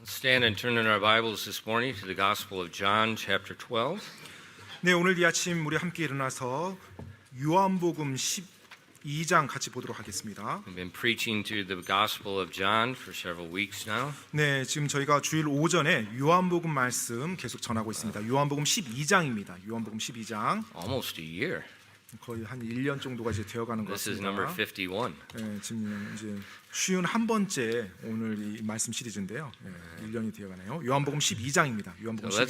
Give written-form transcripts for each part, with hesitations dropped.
Let's stand and turn in our Bibles this morning to the Gospel of John, chapter 12. 네, 오늘 이 아침 우리 함께 일어나서 요한복음 12장 같이 보도록 하겠습니다. We've been preaching through the Gospel of John for several weeks now. 네, 지금 저희가 주일 오전에 요한복음 말씀 계속 전하고 있습니다. 요한복음 12장입니다. 요한복음 12장. Almost a year. 거의 한 1년 정도가 이제 되어가는 것 This is 같습니다. number 51. 네, 지금 이제 51번째 오늘 이 말씀 시리즈인데요. 네, 1년이 되어가네요. 요한복음 12장입니다. 요한복음 So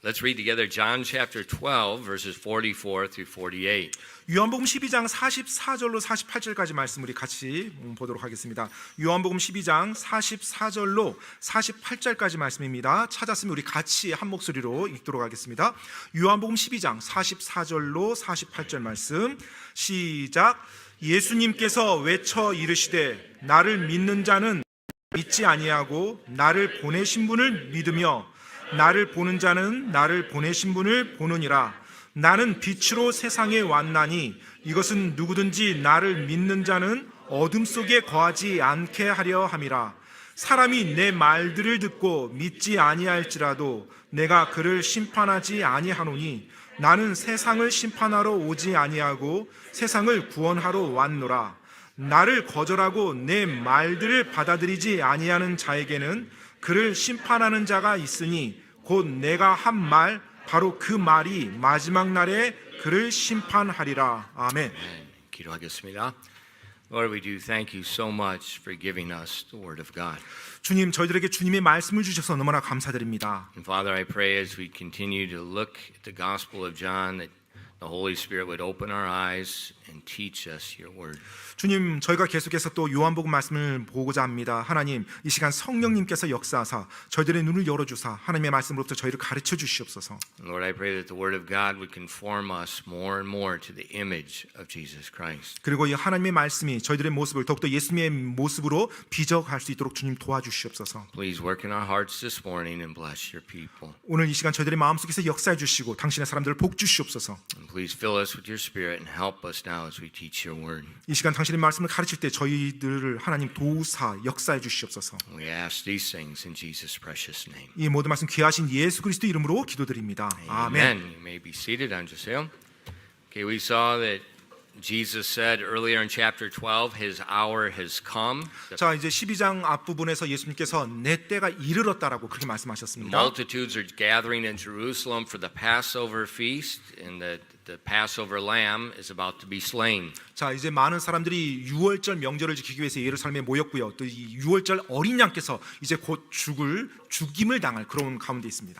let's read together John chapter 12 verses 44 through 48. 요한복음 12장 44절로 48절까지 말씀 우리 같이 보도록 하겠습니다. 요한복음 12장 44절로 48절까지 말씀입니다. 찾았으면 우리 같이 한 목소리로 읽도록 하겠습니다. 요한복음 12장 44절로 48절 말씀 시작. 예수님께서 외쳐 이르시되 나를 믿는 자는 믿지 아니하고 나를 보내신 분을 믿으며 나를 보는 자는 나를 보내신 분을 보느니라. 나는 빛으로 세상에 왔나니 이것은 누구든지 나를 믿는 자는 어둠 속에 거하지 않게 하려 함이라. 사람이 내 말들을 듣고 믿지 아니할지라도 내가 그를 심판하지 아니하노니 나는 세상을 심판하러 오지 아니하고 세상을 구원하러 왔노라. 나를 거절하고 내 말들을 받아들이지 아니하는 자에게는 그를 심판하는 자가 있으니 곧 내가 한 말 바로 그 말이 마지막 날에 그를 심판하리라. 아멘. 기도하겠습니다. Lord, we do thank you so much for giving us the word of God. 주님, 저희들에게 주님의 말씀을 주셔서 너무나 감사드립니다. And Father, I pray as we continue to look at the Gospel of John that the Holy Spirit would open our eyes and teach us your word. 주님, 저희가 계속해서 또 요한복음 말씀을 보고자 합니다. 하나님, 이 시간 성령님께서 역사하사 저희들의 눈을 열어주사 하나님의 말씀으로부터 저희를 가르쳐 주시옵소서. Lord, I pray that the word of God would conform us more and more to the image of Jesus Christ. 그리고 이 하나님의 말씀이 저희들의 모습을 더욱더 예수님의 모습으로 비적할 수 있도록 주님 도와주시옵소서. Please work in our hearts this morning and bless your people. 오늘 이 시간 저희들의 마음속에서 역사해 주시고 당신의 사람들을 복 주시옵소서. And please fill us with your spirit and help us now as we teach your word. 이 시간 당신의 말씀을 가르칠 때 저희들을 하나님 도우사 역사해 주시옵소서. We ask these things in Jesus' precious name. 이 모든 말씀 귀하신 예수 그리스도 이름으로 기도드립니다. 아멘. Amen. You may be seated. 앉으세요. Okay, we saw that Jesus said earlier in chapter 12, His hour has come. 자, 이제 12장 앞부분에서 예수님께서 내 때가 이르렀다라고 그렇게 말씀하셨습니다. Multitudes are gathering in Jerusalem for the Passover feast, and the Passover lamb is about to be slain. 자, 이제 많은 사람들이 유월절 명절을 지키기 위해서 예루살렘에 모였고요. 또 이 유월절 어린 양께서 이제 곧 죽임을 당할 그런 가운데 있습니다.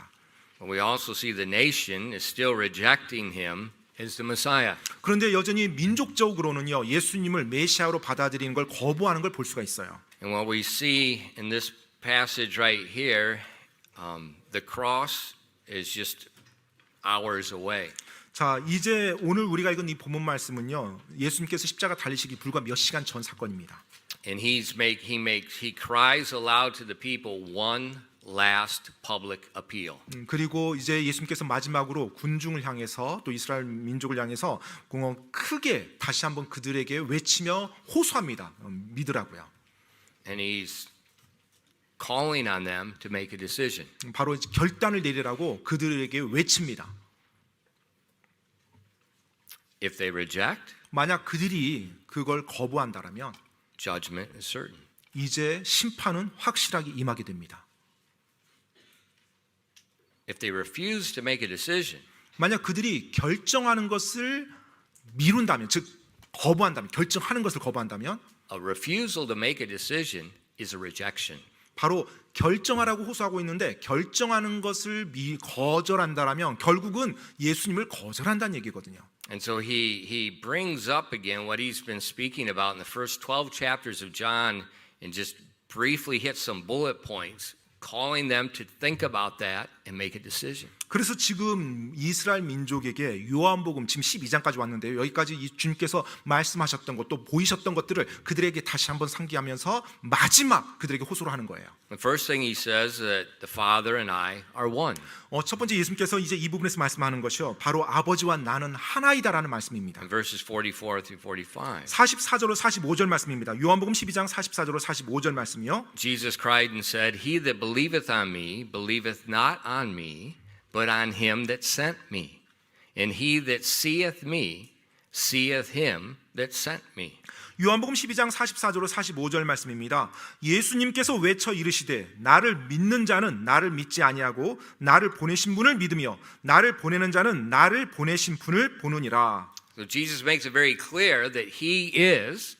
But we also see the nation is still rejecting Him as the Messiah. 그런데 여전히 민족적으로는요, 예수님을 메시아로 받아들이는 걸 거부하는 걸 볼 수가 있어요. And what we see in this passage right here, the cross is just hours away. 자, 이제 오늘 우리가 읽은 이 본문 말씀은요, 예수님께서 십자가 달리시기 불과 몇 시간 전 사건입니다. And he cries aloud to the people one last public appeal. 그리고 이제 예수님께서 마지막으로 군중을 향해서 또 이스라엘 민족을 향해서 크게 다시 한번 그들에게 외치며 호소합니다. 믿으라고요. And he's calling on them to make a decision. 바로 결단을 내리라고 그들에게 외칩니다. If they reject, 만약 그들이 그걸 거부한다라면 judgment is certain. 이제 심판은 확실하게 임하게 됩니다. If they refuse to make a decision, 만약 그들이 결정하는 것을 미룬다면, 즉 거부한다면, 결정하는 것을 거부한다면, a refusal to make a decision is a rejection. 바로 결정하라고 호소하고 있는데 결정하는 것을 거절한다라면 결국은 예수님을 거절한다는 얘기거든요. And so he brings up again what he's been speaking about in the first 12 chapters of John and just briefly hit some bullet points, calling them to think about that and make a decision. 그래서 지금 이스라엘 민족에게 요한복음 지금 12장까지 왔는데요. 여기까지 이 주님께서 말씀하셨던 것 또 보이셨던 것들을 그들에게 다시 한번 상기하면서 마지막 그들에게 호소를 하는 거예요. The first thing he says that the Father and I are one. 첫 번째 예수님께서 이제 이 부분에서 말씀하는 것이요. 바로 아버지와 나는 하나이다라는 말씀입니다. In verses 44 through 45. 44절로 45절 말씀입니다. 요한복음 12장 44절로 45절 말씀이요. Jesus cried and said, He that believeth on me believeth not on me, but on him that sent me. And he that seeth me seeth him that sent me. 요한복음 12장 44절로 45절 말씀입니다. 예수님께서 외쳐 이르시되 나를 믿는 자는 나를 믿지 아니하고 나를 보내신 분을 믿으며 나를 보내는 자는 나를 보내신 분을 보느니라. So Jesus makes it very clear that he is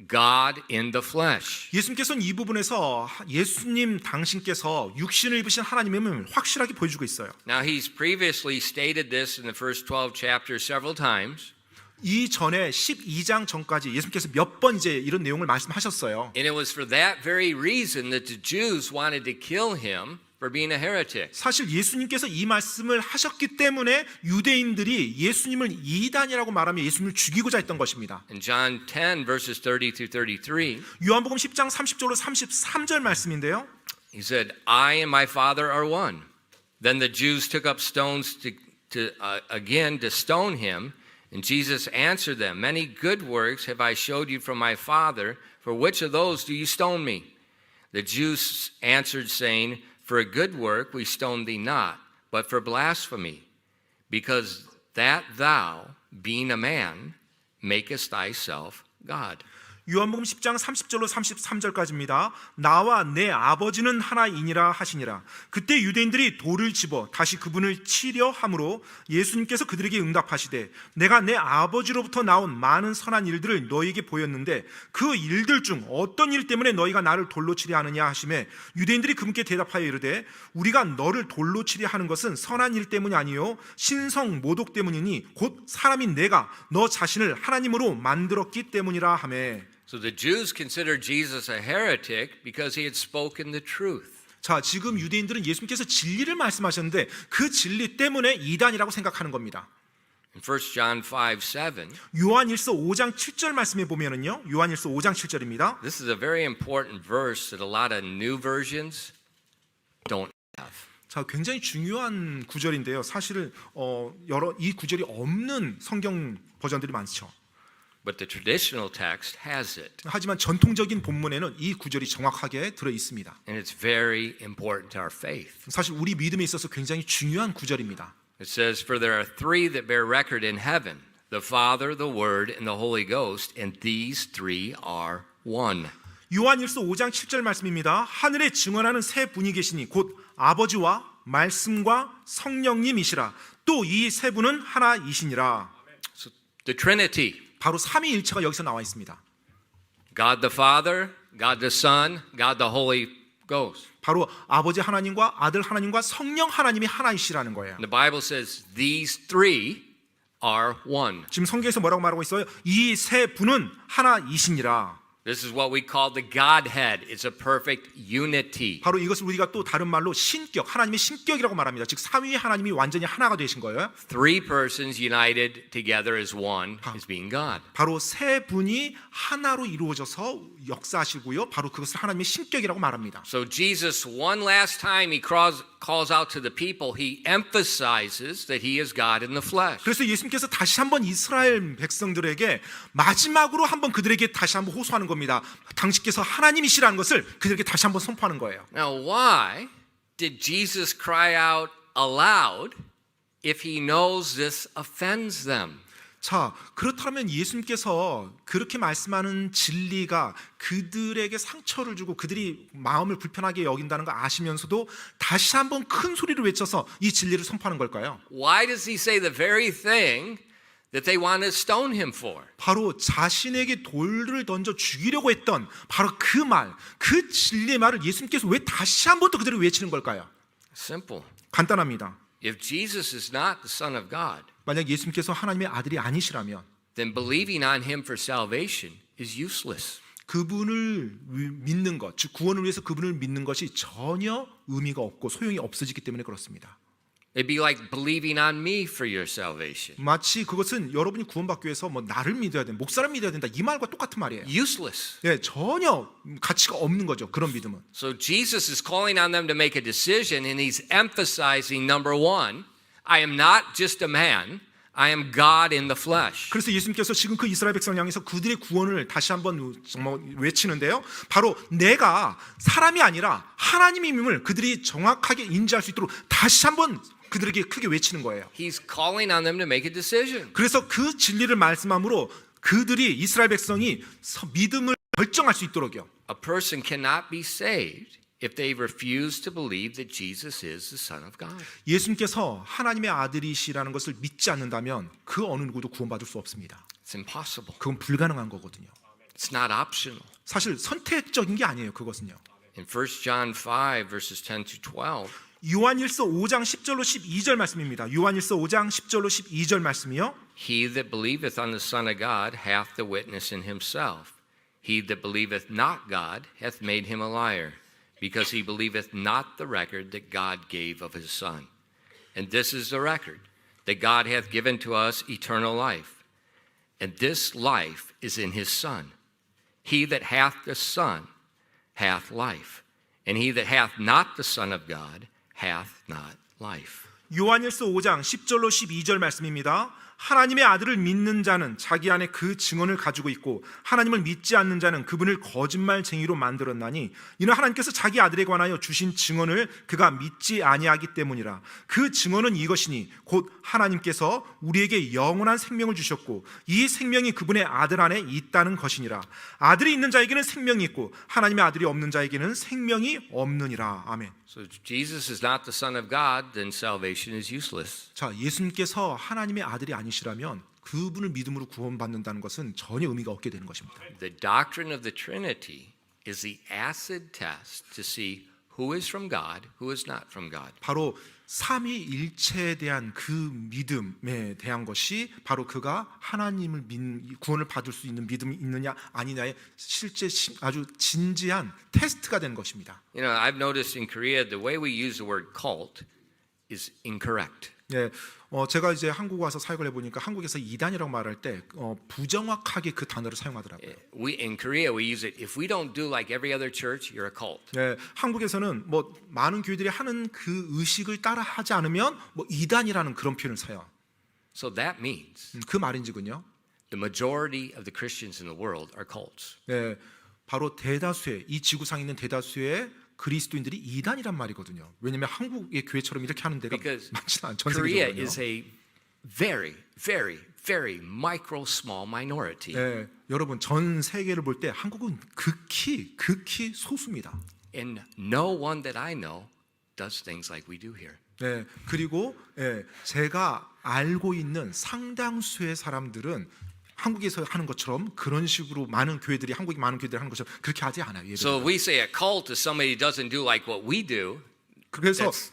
God in the flesh. 예수님께서는 이 부분에서 예수님 당신께서 육신을 입으신 하나님임을 확실하게 보여주고 있어요. Now he's previously stated this in the first 12 chapters several times. 이 전에 12장 전까지 예수님께서 몇 번 이제 이런 내용을 말씀하셨어요. And it was for that very reason that the Jews wanted to kill him for being a heretic. 사실 예수님께서 이 말씀을 하셨기 때문에 유대인들이 예수님을 이단이라고 말하며 예수님을 죽이고자 했던 것입니다. In John 10 verses 30 through 33, 요한복음 10장 30절로 33절 말씀인데요. he said, I and my Father are one. Then the Jews took up stones again to stone him. And Jesus answered them, Many good works have I showed you from my Father. For which of those do you stone me? The Jews answered, saying, For a good work we stone thee not, but for blasphemy, because that thou, being a man, makest thyself God. 요한복음 10장 30절로 33절까지입니다. 나와 내 아버지는 하나이니라 하시니라. 그때 유대인들이 돌을 집어 다시 그분을 치려 함으로 예수님께서 그들에게 응답하시되 내가 내 아버지로부터 나온 많은 선한 일들을 너희에게 보였는데 그 일들 중 어떤 일 때문에 너희가 나를 돌로 치려 하느냐 하시매 유대인들이 그분께 대답하여 이르되 우리가 너를 돌로 치려 하는 것은 선한 일 때문이 아니요 신성 모독 때문이니 곧 사람인 내가 너 자신을 하나님으로 만들었기 때문이라 하매. So the Jews considered Jesus a heretic because he had spoken the truth. 자, 지금 유대인들은 예수님께서 진리를 말씀하셨는데 그 진리 때문에 이단이라고 생각하는 겁니다. In 1 John 5:7, 요한일서 5장 7절 말씀에 보면은요. 요한일서 5장 7절입니다. this is a very important verse that a lot of new versions don't have. 자, 굉장히 중요한 구절인데요. 사실은 여러 이 구절이 없는 성경 버전들이 많죠. But the traditional text has it. 하지만 전통적인 본문에는 이 구절이 정확하게 들어 있습니다. And it's very important to our faith. 사실 우리 믿음에 있어서 굉장히 중요한 구절입니다. It says, For there are three that bear record in heaven, the Father, the Word, and the Holy Ghost, and these three are one. 요한일서 5장 7절 말씀입니다. 하늘에 증언하는 세 분이 계시니 곧 아버지와 말씀과 성령님이시라. 또 이 세 분은 하나이시니라. So the Trinity, 바로 삼위일체가 여기서 나와 있습니다. God the Father, God the Son, God the Holy Ghost. 바로 아버지 하나님과 아들 하나님과 성령 하나님이 하나이시라는 거예요. The Bible says these three are one. 지금 성경에서 뭐라고 말하고 있어요? 이 세 분은 하나이시니라. This is what we call the Godhead. It's a perfect unity. 바로 이것을 우리가 또 다른 말로 신격, 하나님의 신격이라고 말합니다. 즉 삼위 하나님이 완전히 하나가 되신 거예요. Three persons united together as one is being God. 바로 세 분이 하나로 이루어져서 역사하시고요. 바로 그것을 하나님의 신격이라고 말합니다. So Jesus, one last time, he calls out to the people. He emphasizes that he is God in the flesh. 그래서 예수님께서 다시 한번 이스라엘 백성들에게 마지막으로 한번 그들에게 다시 한번 호소하는 겁니다. 당신께서 하나님이시라는 것을 그들에게 다시 한번 선포하는 거예요. Now, why did Jesus cry out aloud if he knows this offends them? 자, 그렇다면 예수님께서 그렇게 말씀하는 진리가 그들에게 상처를 주고 그들이 마음을 불편하게 여긴다는 걸 아시면서도 다시 한번 큰 소리로 외쳐서 이 진리를 선포하는 걸까요? Why does he say the very thing that they want to stone him for? 바로 자신에게 돌을 던져 죽이려고 했던 바로 그 말, 그 진리의 말을 예수님께서 왜 다시 한번 또 그들을 외치는 걸까요? Simple. 간단합니다. If Jesus is not the Son of God, 만약 예수님께서 하나님의 아들이 아니시라면 then believing on him for salvation is useless. 그분을 믿는 것, 즉 구원을 위해서 그분을 믿는 것이 전혀 의미가 없고 소용이 없어지기 때문에 그렇습니다. It'd be like believing on me for your salvation. 마치 그것은 여러분이 구원받기 위해서 뭐 나를 믿어야 된다, 목사를 믿어야 된다 이 말과 똑같은 말이에요. Useless. 예, 전혀 가치가 없는 거죠. 그런 믿음은. So Jesus is calling on them to make a decision, and he's emphasizing number one, I am not just a man, I am God in the flesh. 그래서 예수님께서 지금 그 이스라엘 백성 향해서 그들의 구원을 다시 한번 정말 외치는데요. 바로 내가 사람이 아니라 하나님임을 그들이 정확하게 인지할 수 있도록 다시 한번 그들에게 크게 외치는 거예요. He's calling on them to make a decision. 그래서 그 진리를 말씀함으로 그들이 이스라엘 백성이 믿음을 결정할 수 있도록요. A person cannot be saved if they refuse to believe that Jesus is the Son of God. 예수님께서 하나님의 아들이시라는 것을 믿지 않는다면 그 어느 누구도 구원받을 수 없습니다. It's impossible. 그건 불가능한 거거든요. It's not optional. 사실 선택적인 게 아니에요. 그것은요. In 1 John 5 verses 10 to 12, 요한일서 5장 10절로 12절 말씀입니다. 요한일서 5장 10절로 12절 말씀이요. He that believeth on the Son of God hath the witness in himself. He that believeth not God hath made him a liar, because he believeth not the record that God gave of his Son. And this is the record, that God hath given to us eternal life. And this life is in his Son. He that hath the Son hath life. And he that hath not the Son of God hath not life. 요한일서 5장 10절로 12절 말씀입니다. 하나님의 아들을 믿는 자는 자기 안에 그 증언을 가지고 있고 하나님을 믿지 않는 자는 그분을 거짓말쟁이로 만들었나니 이는 하나님께서 자기 아들에 관하여 주신 증언을 그가 믿지 아니하기 때문이라. 그 증언은 이것이니 곧 하나님께서 우리에게 영원한 생명을 주셨고 이 생명이 그분의 아들 안에 있다는 것이니라. 아들이 있는 자에게는 생명이 있고 하나님의 아들이 없는 자에게는 생명이 없느니라. 아멘. So if Jesus is not the Son of God, then salvation is useless. 자, 예수님께서 하나님의 아들이 아니시라면 그분을 믿음으로 구원받는다는 것은 전혀 의미가 없게 되는 것입니다. The doctrine of the Trinity is the acid test to see who is from God, who is not from God. 바로 삼위일체에 대한 그 믿음에 대한 것이 바로 그가 하나님을 구원을 받을 수 있는 믿음이 있느냐 아니냐의 실제 아주 진지한 테스트가 되는 것입니다. You know, I've noticed in Korea the way we use the word cult is incorrect. 예, 제가 이제 한국 와서 사역을 해보니까 한국에서 이단이라고 말할 때 부정확하게 그 단어를 사용하더라고요. In Korea we use it. If we don't do like every other church, you're a cult. 예, 한국에서는 뭐 많은 교회들이 하는 그 의식을 따라하지 않으면 뭐 이단이라는 그런 표현을 사요. So that means 그 말인지군요. the majority of the Christians in the world are cults. 예, 바로 대다수의 이 지구상에 있는 대다수의 그리스도인들이 이단이란 말이거든요. 왜냐하면 한국의 교회처럼 이렇게 하는 데가 Because 많지는 않죠. 전 Korea 세계적으로요. is a very, very, very micro small minority. 예, 여러분 전 세계를 볼 때 한국은 극히 소수입니다. And no one that I know does things like we do here. 네, 그리고 제가 알고 있는 상당수의 사람들은 한국에서 하는 것처럼 그런 식으로 많은 교회들이 한국의 많은 교회들이 하는 것처럼 그렇게 하지 않아요. So if we say a cult is somebody who doesn't do like what we do, 그래서 that's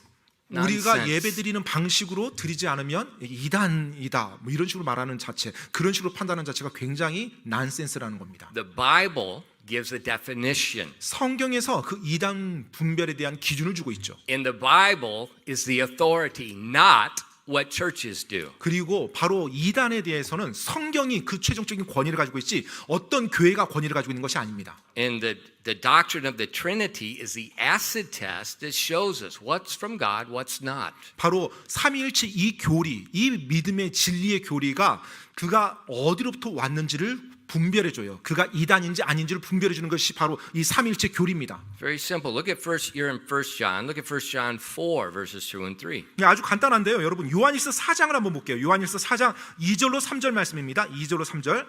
우리가 nonsense. 예배드리는 방식으로 드리지 않으면 이단이다 뭐 이런 식으로 말하는 자체, 그런 식으로 판단하는 자체가 굉장히 난센스라는 겁니다. The Bible gives a definition. 성경에서 그 이단 분별에 대한 기준을 주고 있죠. In the Bible is the authority, not what churches do. 그리고 바로 이단에 대해서는 성경이 그 최종적인 권위를 가지고 있지 어떤 교회가 권위를 가지고 있는 것이 아닙니다. And the doctrine of the Trinity is the acid test that shows us what's from God, what's not. 바로 삼위일체 이 교리, 이 믿음의 진리의 교리가 그가 어디로부터 왔는지를 분별해줘요. 그가 이단인지 아닌지를 분별해주는 것이 바로 이 삼위일체 교리입니다. Very simple. Look at you're in 1 John. Look at 1 John 4 verses 2 and 3. 아주 간단한데요. 여러분 요한일서 4장을 한번 볼게요. 요한일서 4장 2절로 3절 말씀입니다. 2절로 3절.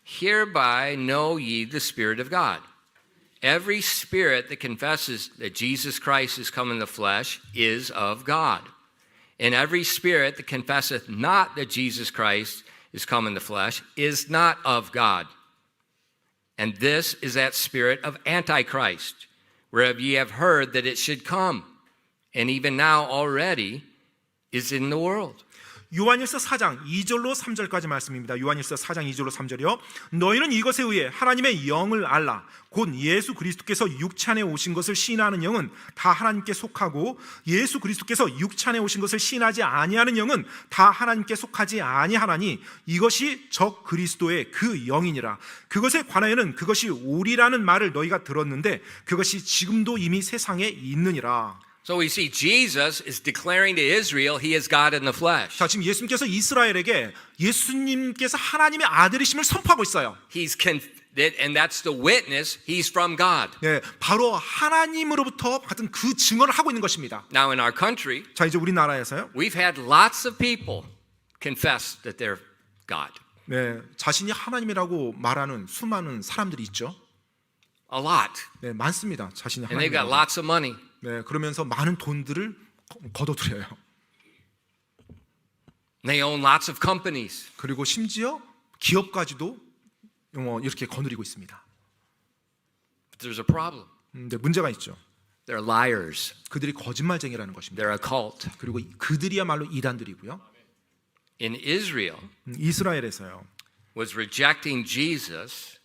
Hereby know ye the Spirit of God. Every spirit that confesses that Jesus Christ is come in the flesh is of God. And every spirit that confesseth not that Jesus Christ is come in the flesh is not of God. And this is that spirit of Antichrist, whereof ye have heard that it should come, and even now already is in the world. 요한일서 4장 2절로 3절까지 말씀입니다. 요한일서 4장 2절로 3절이요. 너희는 이것에 의해 하나님의 영을 알라. 곧 예수 그리스도께서 육체 안에 오신 것을 시인하는 영은 다 하나님께 속하고 예수 그리스도께서 육체 안에 오신 것을 시인하지 아니하는 영은 다 하나님께 속하지 아니하나니 이것이 적 그리스도의 그 영이니라. 그것에 관하여는 그것이 오리라는 말을 너희가 들었는데 그것이 지금도 이미 세상에 있느니라. So we see Jesus is declaring to Israel he is God in the flesh. 자, 지금 예수님께서 이스라엘에게 예수님께서 하나님의 아들이심을 선포하고 있어요. And that's the witness. He's from God. 네, 바로 하나님으로부터 받은 그 증언을 하고 있는 것입니다. Now in our country, 자, 이제 우리나라에서요. we've had lots of people confess that they're God. 네, 자신이 하나님이라고 말하는 수많은 사람들이 있죠. A lot. 네, 많습니다. 자신이 And they've got 하나님이라고. lots of money. 네, 그러면서 많은 돈들을 거둬들여요. They own lots of companies. 그리고 심지어 기업까지도 이렇게 거느리고 있습니다. But there's a problem. 네, 문제가 있죠. They're liars. 그들이 거짓말쟁이라는 것입니다. They're a cult. 그리고 그들이야말로 이단들이고요. In Israel, 이스라엘에서요. was rejecting Jesus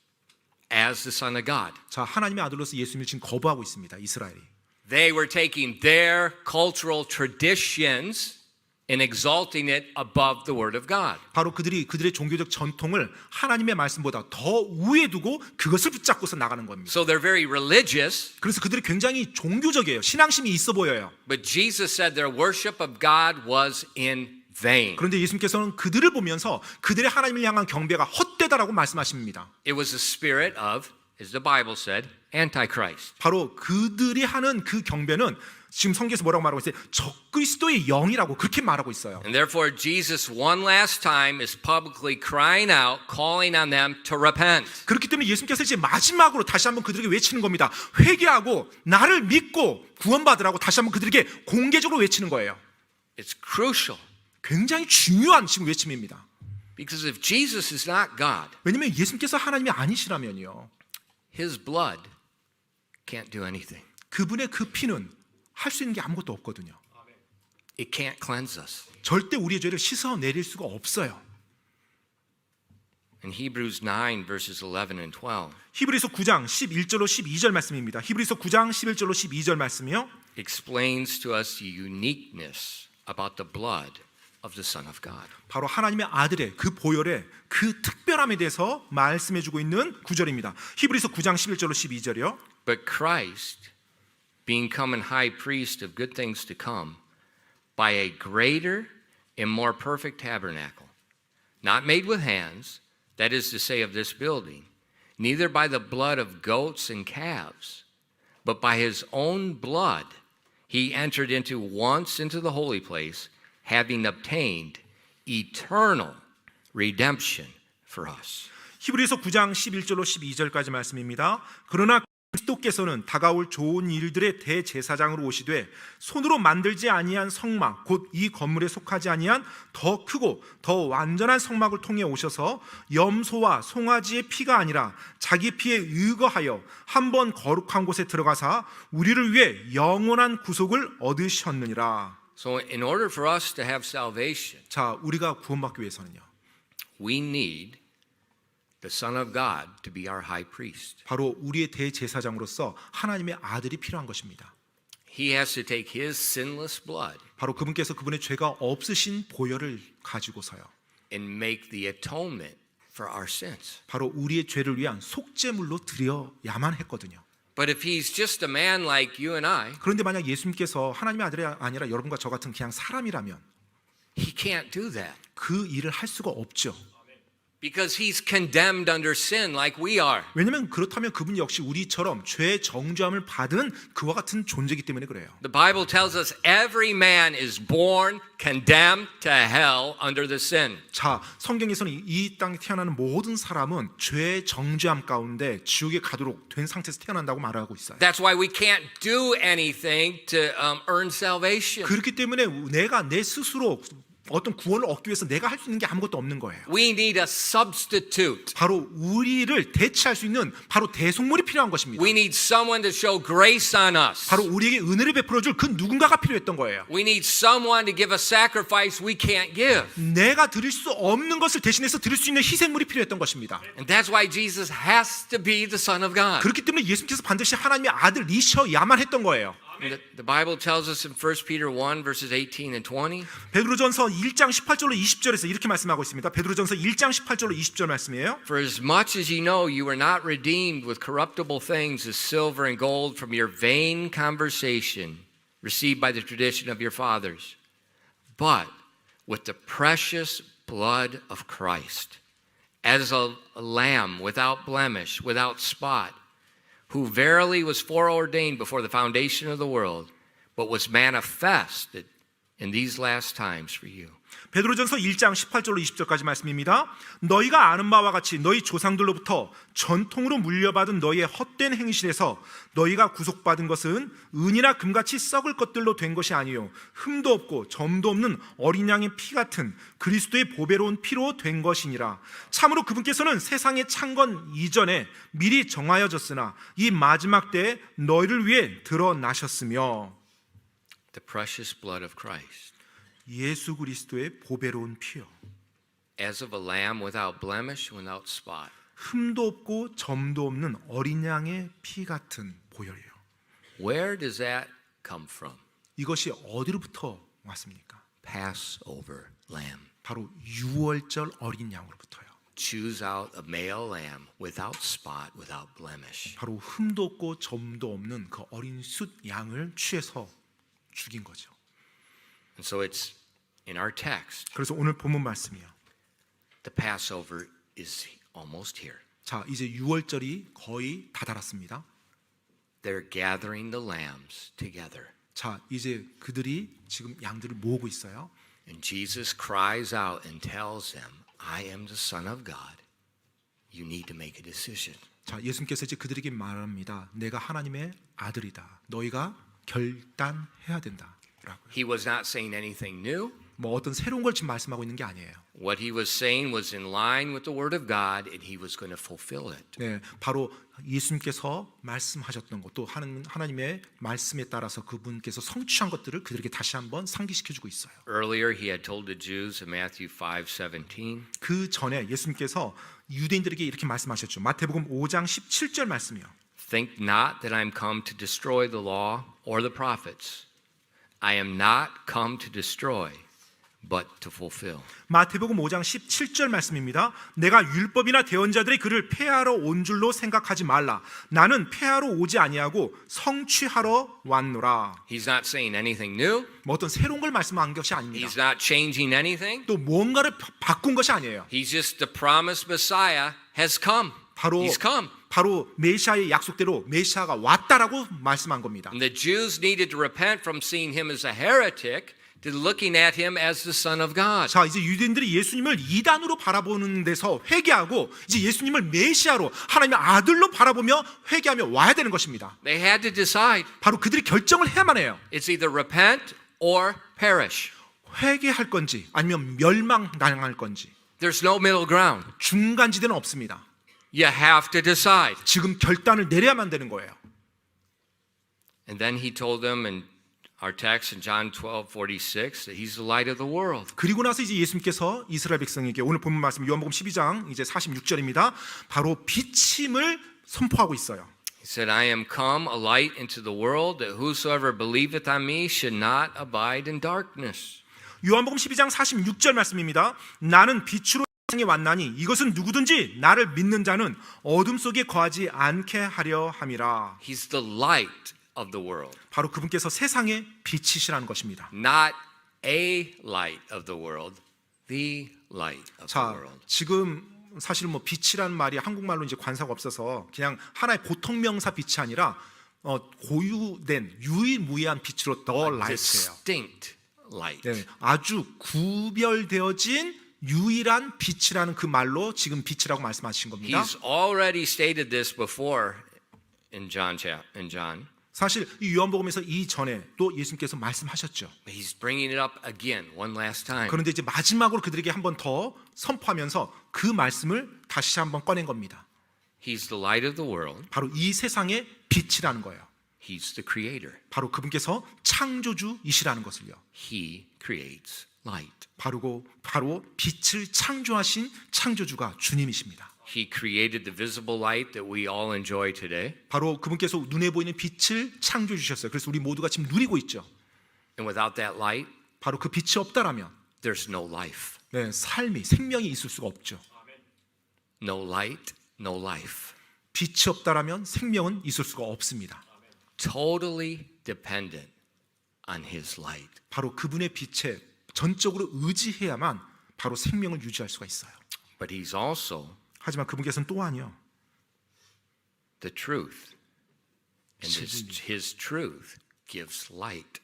as the Son of God. 자, 하나님의 아들로서 예수님을 지금 거부하고 있습니다. 이스라엘이. They were taking their cultural traditions and exalting it above the Word of God. 바로 그들의 종교적 전통을 하나님의 말씀보다 더 우위에 두고 그것을 붙잡고서 나가는 겁니다. So they're very religious, 그래서 그들이 굉장히 종교적이에요. 신앙심이 있어 보여요. but Jesus said their worship of God was in vain. 그런데 예수님께서는 그들을 보면서 그들의 하나님을 향한 경배가 헛되다라고 말씀하십니다. It was the spirit of, as the Bible said, Antichrist. 바로 그들이 하는 그 경배는 지금 성경에서 뭐라고 말하고 있어요? 적그리스도의 영이라고 그렇게 말하고 있어요. And therefore Jesus one last time is publicly crying out, calling on them to repent. 그렇기 때문에 예수님께서 이제 마지막으로 다시 한번 그들에게 외치는 겁니다. 회개하고 나를 믿고 구원받으라고 다시 한번 그들에게 공개적으로 외치는 거예요. It's crucial. 굉장히 중요한 지금 외침입니다. Because if Jesus is not God, 왜냐하면 예수님께서 하나님이 아니시라면요, His blood can't do anything. 그분의 그 피는 할 수 있는 게 아무것도 없거든요. It can't cleanse us. 절대 우리의 죄를 씻어내릴 수가 없어요. In Hebrews 9 verses 11 and 12, 히브리서 9장 11절로 12절 말씀입니다. 히브리서 9장 11절로 12절 말씀이요. explains to us the uniqueness about the blood of the Son of God. 바로 하나님의 아들의 그 보혈의 그 특별함에 대해서 말씀해주고 있는 구절입니다. 히브리서 9장 11절로 12절이요. But Christ, being come an high priest of good things to come, by a greater and more perfect tabernacle, not made with hands, that is to say of this building, neither by the blood of goats and calves, but by his own blood, he entered once into the holy place, having obtained eternal redemption for us. 히브리서 9장 11절로 12절까지 말씀입니다. 그러나 그리스도께서는 다가올 좋은 일들의 대제사장으로 오시되 손으로 만들지 아니한 성막 곧 이 건물에 속하지 아니한 더 크고 더 완전한 성막을 통해 오셔서 염소와 송아지의 피가 아니라 자기 피에 의거하여 한 번 거룩한 곳에 들어가사 우리를 위해 영원한 구속을 얻으셨느니라. So in order for us to have salvation, 자, 우리가 구원받기 위해서는요, we need the Son of God to be our high priest. 바로 우리의 대제사장으로서 하나님의 아들이 필요한 것입니다. He has to take his sinless blood 바로 그분께서 그분의 죄가 없으신 보혈을 가지고서요, and make the atonement for our sins. 바로 우리의 죄를 위한 속죄물로 드려야만 했거든요. But if he's just a man like you and I, 그런데 만약 예수님께서 하나님의 아들이 아니라 여러분과 저 같은 그냥 사람이라면 he can't do that 그 일을 할 수가 없죠. because he's condemned under sin like we are. 왜냐하면 그렇다면 그분 역시 우리처럼 죄의 정죄함을 받은 그와 같은 존재이기 때문에 그래요. The Bible tells us every man is born condemned to hell under the sin. 자, 성경에서는 이 땅에 태어나는 모든 사람은 죄의 정죄함 가운데 지옥에 가도록 된 상태에서 태어난다고 말하고 있어요. That's why we can't do anything to earn salvation. 그렇기 때문에 내가 내 스스로 어떤 구원을 얻기 위해서 내가 할 수 있는 게 아무것도 없는 거예요. We need a substitute. 바로 우리를 대체할 수 있는 바로 대속물이 필요한 것입니다. We need someone to show grace on us. 바로 우리에게 은혜를 베풀어줄 그 누군가가 필요했던 거예요. We need someone to give a sacrifice we can't give. 내가 드릴 수 없는 것을 대신해서 드릴 수 있는 희생물이 필요했던 것입니다. And that's why Jesus has to be the Son of God. 그렇기 때문에 예수님께서 반드시 하나님의 아들이셔야만 했던 거예요. The Bible tells us in 1 Peter 1 verses 18 and 20. 베드로전서 1장 18절로 20절에서 이렇게 말씀하고 있습니다. 베드로전서 1장 18절로 20절 말씀이에요. For as much as ye know you were not redeemed with corruptible things as silver and gold from your vain conversation received by the tradition of your fathers, but with the precious blood of Christ, as a lamb without blemish, without spot, who verily was foreordained before the foundation of the world, but was manifested in these last times for you. 베드로전서 1장 18절로 20절까지 말씀입니다. 너희가 아는 바와 같이 너희 조상들로부터 전통으로 물려받은 너희의 헛된 행실에서 너희가 구속받은 것은 은이나 금같이 썩을 것들로 된 것이 아니요 흠도 없고 점도 없는 어린 양의 피 같은 그리스도의 보배로운 피로 된 것이니라. 참으로 그분께서는 세상의 창건 이전에 미리 정하여졌으나 이 마지막 때에 너희를 위해 드러나셨으며. The precious blood of Christ. 예수 그리스도의 보배로운 피요. As of a lamb without blemish, without spot. 흠도 없고 점도 없는 어린 양의 피 같은 보혈이에요. Where does that come from? 이것이 어디로부터 왔습니까? Passover lamb. 바로 유월절 어린 양으로부터요. Choose out a male lamb without spot, without blemish. 바로 흠도 없고 점도 없는 그 어린 숫 양을 취해서 죽인 거죠. And so it's in our text. 그래서 오늘 본문 말씀이요. The Passover is almost here. 자, 이제 유월절이 거의 다다랐습니다. They're gathering the lambs together. 자, 이제 그들이 지금 양들을 모으고 있어요. And Jesus cries out and tells them, I am the Son of God. You need to make a decision. 자, 예수님께서 이제 그들에게 말합니다. 내가 하나님의 아들이다. 너희가 결단해야 된다. 라고요. He was not saying anything new. 뭐 어떤 새로운 걸 지금 말씀하고 있는 게 아니에요. What he was saying was in line with the word of God, and he was going to fulfill it. 네, 바로 예수님께서 말씀하셨던 것, 또 하나님의 말씀에 따라서 그분께서 성취한 것들을 그들에게 다시 한번 상기시켜주고 있어요. Earlier, he had told the Jews in Matthew 5:17. 그 전에 예수님께서 유대인들에게 이렇게 말씀하셨죠. 마태복음 5장 17절 말씀이요. Think not that I am come to destroy the law or the prophets. I am not come to destroy, but to fulfill. 마태복음 5장 17절 말씀입니다. 내가 율법이나 대언자들의 글을 폐하러 온 줄로 생각하지 말라. 나는 폐하러 오지 아니하고 성취하러 왔노라. He's not saying anything new. 뭐 어떤 새로운 걸 말씀한 것이 아닙니다. He's not changing anything. 또 뭔가를 바꾼 것이 아니에요. He's just the promised Messiah has come. He's come. 바로 메시아의 약속대로 메시아가 왔다라고 말씀한 겁니다. And the Jews needed to repent from seeing him as a heretic to looking at him as the Son of God. 자, 이제 유대인들이 예수님을 이단으로 바라보는 데서 회개하고 이제 예수님을 메시아로 하나님의 아들로 바라보며 회개하며 와야 되는 것입니다. They had to decide. 바로 그들이 결정을 해야만 해요. It's either repent or perish. 회개할 건지 아니면 멸망당할 건지. There's no middle ground. 중간지대는 없습니다. You have to decide. 지금 결단을 내려야만 되는 거예요. And then he told them in our text in John 12:46 that he's the light of the world. 그리고 나서 이제 예수님께서 이스라엘 백성에게 오늘 본문 말씀 요한복음 12장 이제 46절입니다. 바로 비침을 선포하고 있어요. He said, I am come a light into the world that whosoever believeth on me should not abide in darkness. 요한복음 12장 46절 말씀입니다. 나는 빛으로 세상에 왔나니 이것은 누구든지 나를 믿는 자는 어둠 속에 거하지 않게 하려 함이라. He's the light of the world. 바로 그분께서 세상의 빛이시라는 것입니다. Not a light of the world, the light of the 자, world. 지금 사실 뭐 빛이라는 말이 한국말로 이제 관사가 없어서 그냥 하나의 보통 명사 빛이 아니라 고유된 유일무이한 빛으로 the light예요. Distinct light. 네, 아주 구별되어진 유일한 빛이라는 그 말로 지금 빛이라고 말씀하신 겁니다. He's already stated this before in John. 사실 이 요한복음에서 이전에 또 예수님께서 말씀하셨죠. He's bringing it up again, one last time. 그런데 이제 마지막으로 그들에게 한 번 더 선포하면서 그 말씀을 다시 한번 꺼낸 겁니다. He's the light of the world. 바로 이 세상의 빛이라는 거예요. He's the creator. 바로 그분께서 창조주이시라는 것을요. He creates light. 바로 빛을 창조하신 창조주가 주님이십니다. He created the visible light that we all enjoy today. 바로 그분께서 눈에 보이는 빛을 창조해 주셨어요. 그래서 우리 모두가 지금 누리고 있죠. And without that light, 바로 그 빛이 없다라면 there's no life. 네, 삶이 생명이 있을 수가 없죠. No light, no life. 빛이 없다라면 생명은 있을 수가 없습니다. Totally dependent on his light. 바로 그분의 빛에 전적으로 의지해야만 바로 생명을 유지할 수가 있어요. But he's also 하지만 그분께서는 또한요. the truth. And his truth gives light.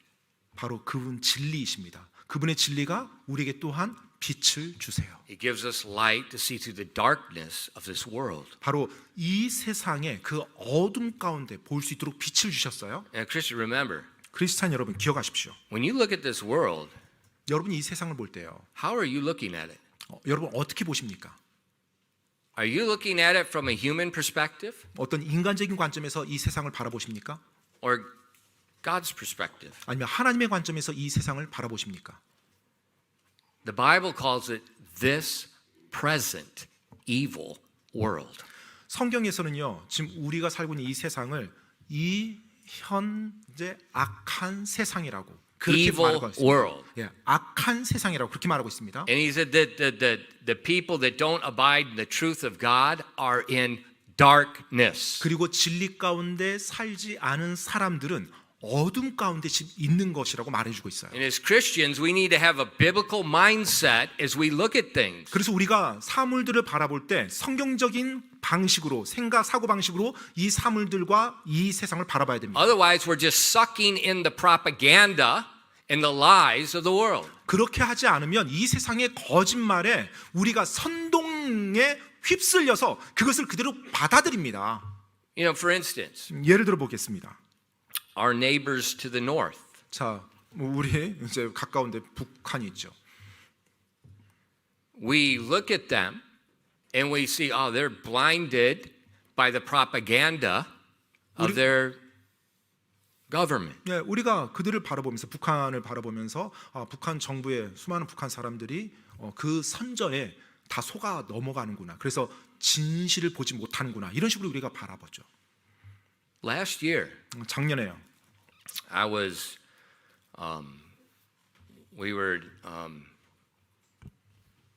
바로 그분 진리이십니다. 그분의 진리가 우리에게 또한 빛을 주세요. He gives us light to see through the darkness of this world. 바로 이 세상의 그 어둠 가운데 볼 수 있도록 빛을 주셨어요. And Christian, remember, 크리스찬 여러분 기억하십시오. when you look at this world, 여러분이 이 세상을 볼 때요. how are you looking at it? 여러분 어떻게 보십니까? Are you looking at it from a human perspective 어떤 인간적인 관점에서 이 세상을 바라보십니까? or God's perspective? 아니면 하나님의 관점에서 이 세상을 바라보십니까? The Bible calls it this present evil world. 성경에서는요. 지금 우리가 살고 있는 이 세상을 이 현재 악한 세상이라고 그렇게 Evil 말하고 있습니다. world. 예, 악한 세상이라고 그렇게 말하고 있습니다. And he said that the people that don't abide in the truth of God are in darkness. 그리고 진리 가운데 살지 않은 사람들은 어둠 가운데 지금 있는 것이라고 말해주고 있어요. And as Christians, we need to have a biblical mindset as we look at things. 그래서 우리가 사물들을 바라볼 때 성경적인 방식으로 생각 사고 방식으로 이 사물들과 이 세상을 바라봐야 됩니다. Otherwise, we're just sucking in the propaganda and the lies of the world. 그렇게 하지 않으면 이 세상의 거짓말에 우리가 선동에 휩쓸려서 그것을 그대로 받아들입니다. You know, for instance, 예를 들어 보겠습니다. our neighbors to the north. 자, 우리 이제 가까운데 북한이 있죠. We look at them and we see, oh, they're blinded by the propaganda of their government. 네, 우리가 그들을 바라보면서 북한을 바라보면서 북한 정부의 수많은 북한 사람들이 그 선전에 다 속아 넘어가는구나. 그래서 진실을 보지 못하는구나. 이런 식으로 우리가 바라보죠. Last year, 작년에요. I was, we were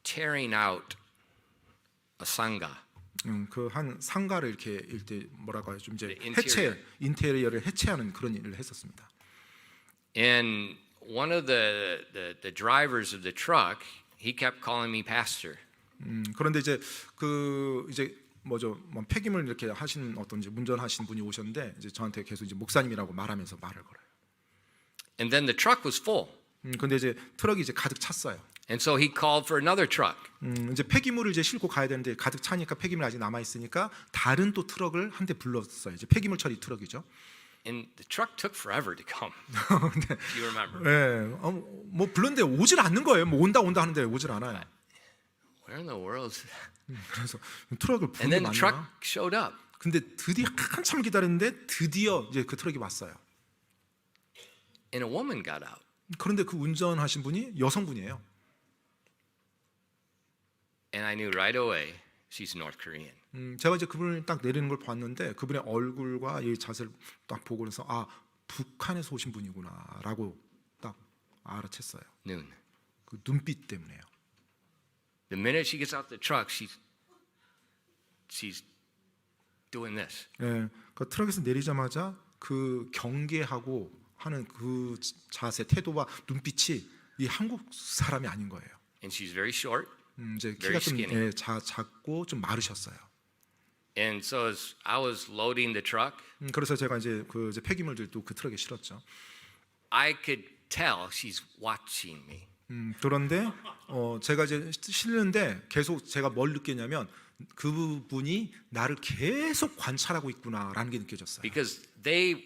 tearing out a sangha. 그 한 상가를 이렇게 뭐라고 하죠? 좀 이제 interior. 인테리어를 해체하는 그런 일을 했었습니다. And one of the drivers of the truck, he kept calling me pastor. 그런데 이제 그 이제 뭐죠? 폐기물 이렇게 하신 어떤 이제 운전하신 분이 오셨는데 이제 저한테 계속 이제 목사님이라고 말하면서 말을 걸어요. And then the truck was full. 근데 이제 트럭이 이제 가득 찼어요. And so he called for another truck. 이제 폐기물을 이제 싣고 가야 되는데 가득 차니까 폐기물 아직 남아 있으니까 다른 또 트럭을 한 대 불렀어요. 이제 폐기물 처리 트럭이죠. And the truck took forever to come. 근데 If you remember. 예, 뭐 불렀는데 오질 않는 거예요. 뭐 온다 하는데 오질 않아요. Where in the world? 그래서 트럭을 And then 부르면 the truck 맞나? showed up. 근데 드디어 한참 기다렸는데 드디어 이제 그 트럭이 왔어요. And a woman got out. 그런데 그 운전하신 분이 여성분이에요. And I knew right away she's North Korean. 제가 이제 그분을 딱 내리는 걸 봤는데 그분의 얼굴과 이 자세를 딱 보고 그래서 북한에서 오신 분이구나라고 딱 알아챘어요. Noon. 그 눈빛 때문에요. The minute she gets out the truck, she's doing this. 예, 그 트럭에서 내리자마자 그 경계하고 하는 그 자세, 태도와 눈빛이 이 한국 사람이 아닌 거예요. And she's very short. 이제 Very 키가 좀 skinny. 작고 좀 마르셨어요. And so as I was loading the truck, 그래서 제가 이제 그 이제 폐기물들도 그 트럭에 실었죠. I could tell she's watching me. 그런데 제가 이제 실는데 계속 제가 뭘 느꼈냐면 그분이 나를 계속 관찰하고 있구나라는 게 느껴졌어요. Because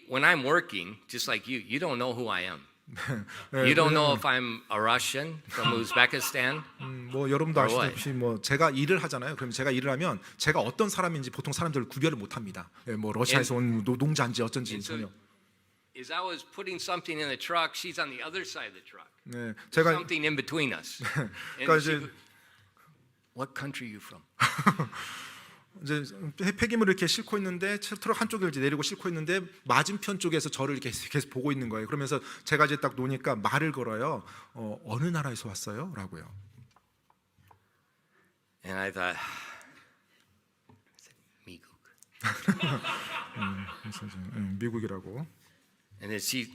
when I'm working, just like you don't know who I am. 네, You don't know 왜냐면, if I'm a Russian from Uzbekistan. 뭐 여러분도 or what? 아시다시피 뭐 제가 일을 하잖아요. 그럼 제가 일을 하면 제가 어떤 사람인지 보통 사람들을 구별을 못 합니다. 예, 뭐 러시아에서 온 노동자인지 어쩐지 And so, 전혀. as I was putting something in the truck, she's on the other side of the truck. 네, 제가 Something in between us. 그러니까 And she 이제 goes, what country are you from? 이제 폐기물을 이렇게 싣고 있는데 트럭 한쪽을 이제 내리고 싣고 있는데 맞은편 쪽에서 저를 이렇게 계속 보고 있는 거예요. 그러면서 제가 이제 딱 노니까 말을 걸어요. 어느 나라에서 왔어요? 라고요. And I thought, 미국. 그래서 이제, 미국이라고. And then she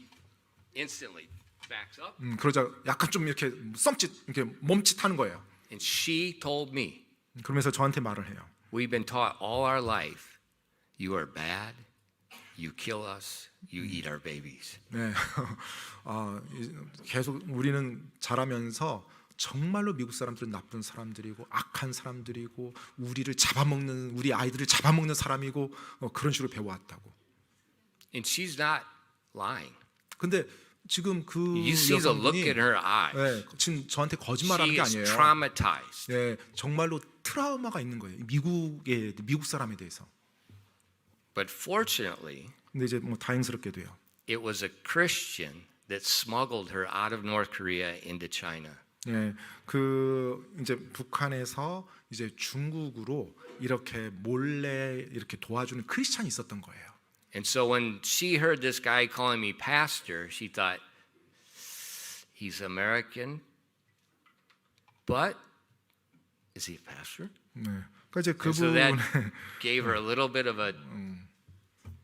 instantly backs up. 그러자 약간 좀 이렇게 이렇게 멈칫하는 거예요. And she told me, 그러면서 저한테 말을 해요. we've been taught all our life, you are bad, you kill us, you eat our babies. 네, 계속 우리는 자라면서 정말로 미국 사람들은 나쁜 사람들이고 악한 사람들이고 우리 아이들을 잡아먹는 사람이고 그런 식으로 배워왔다고. And she's not lying. 근데 지금 그 You see the look 여성분이 in her eyes. 네, 지금 저한테 거짓말하는 She 게 is 아니에요. traumatized. 네, 정말로 트라우마가 있는 거예요. 미국 사람에 대해서. But fortunately, 근데 이제 뭐 다행스럽게도요. it was a Christian that smuggled her out of North Korea into China. 예, 그 이제 북한에서 이제 중국으로 이렇게 몰래 이렇게 도와주는 크리스찬이 있었던 거예요. And so when she heard this guy calling me pastor, she thought, he's American, but is he a pastor? 네, 그러니까 이제 And so that 그분 gave her a little bit of a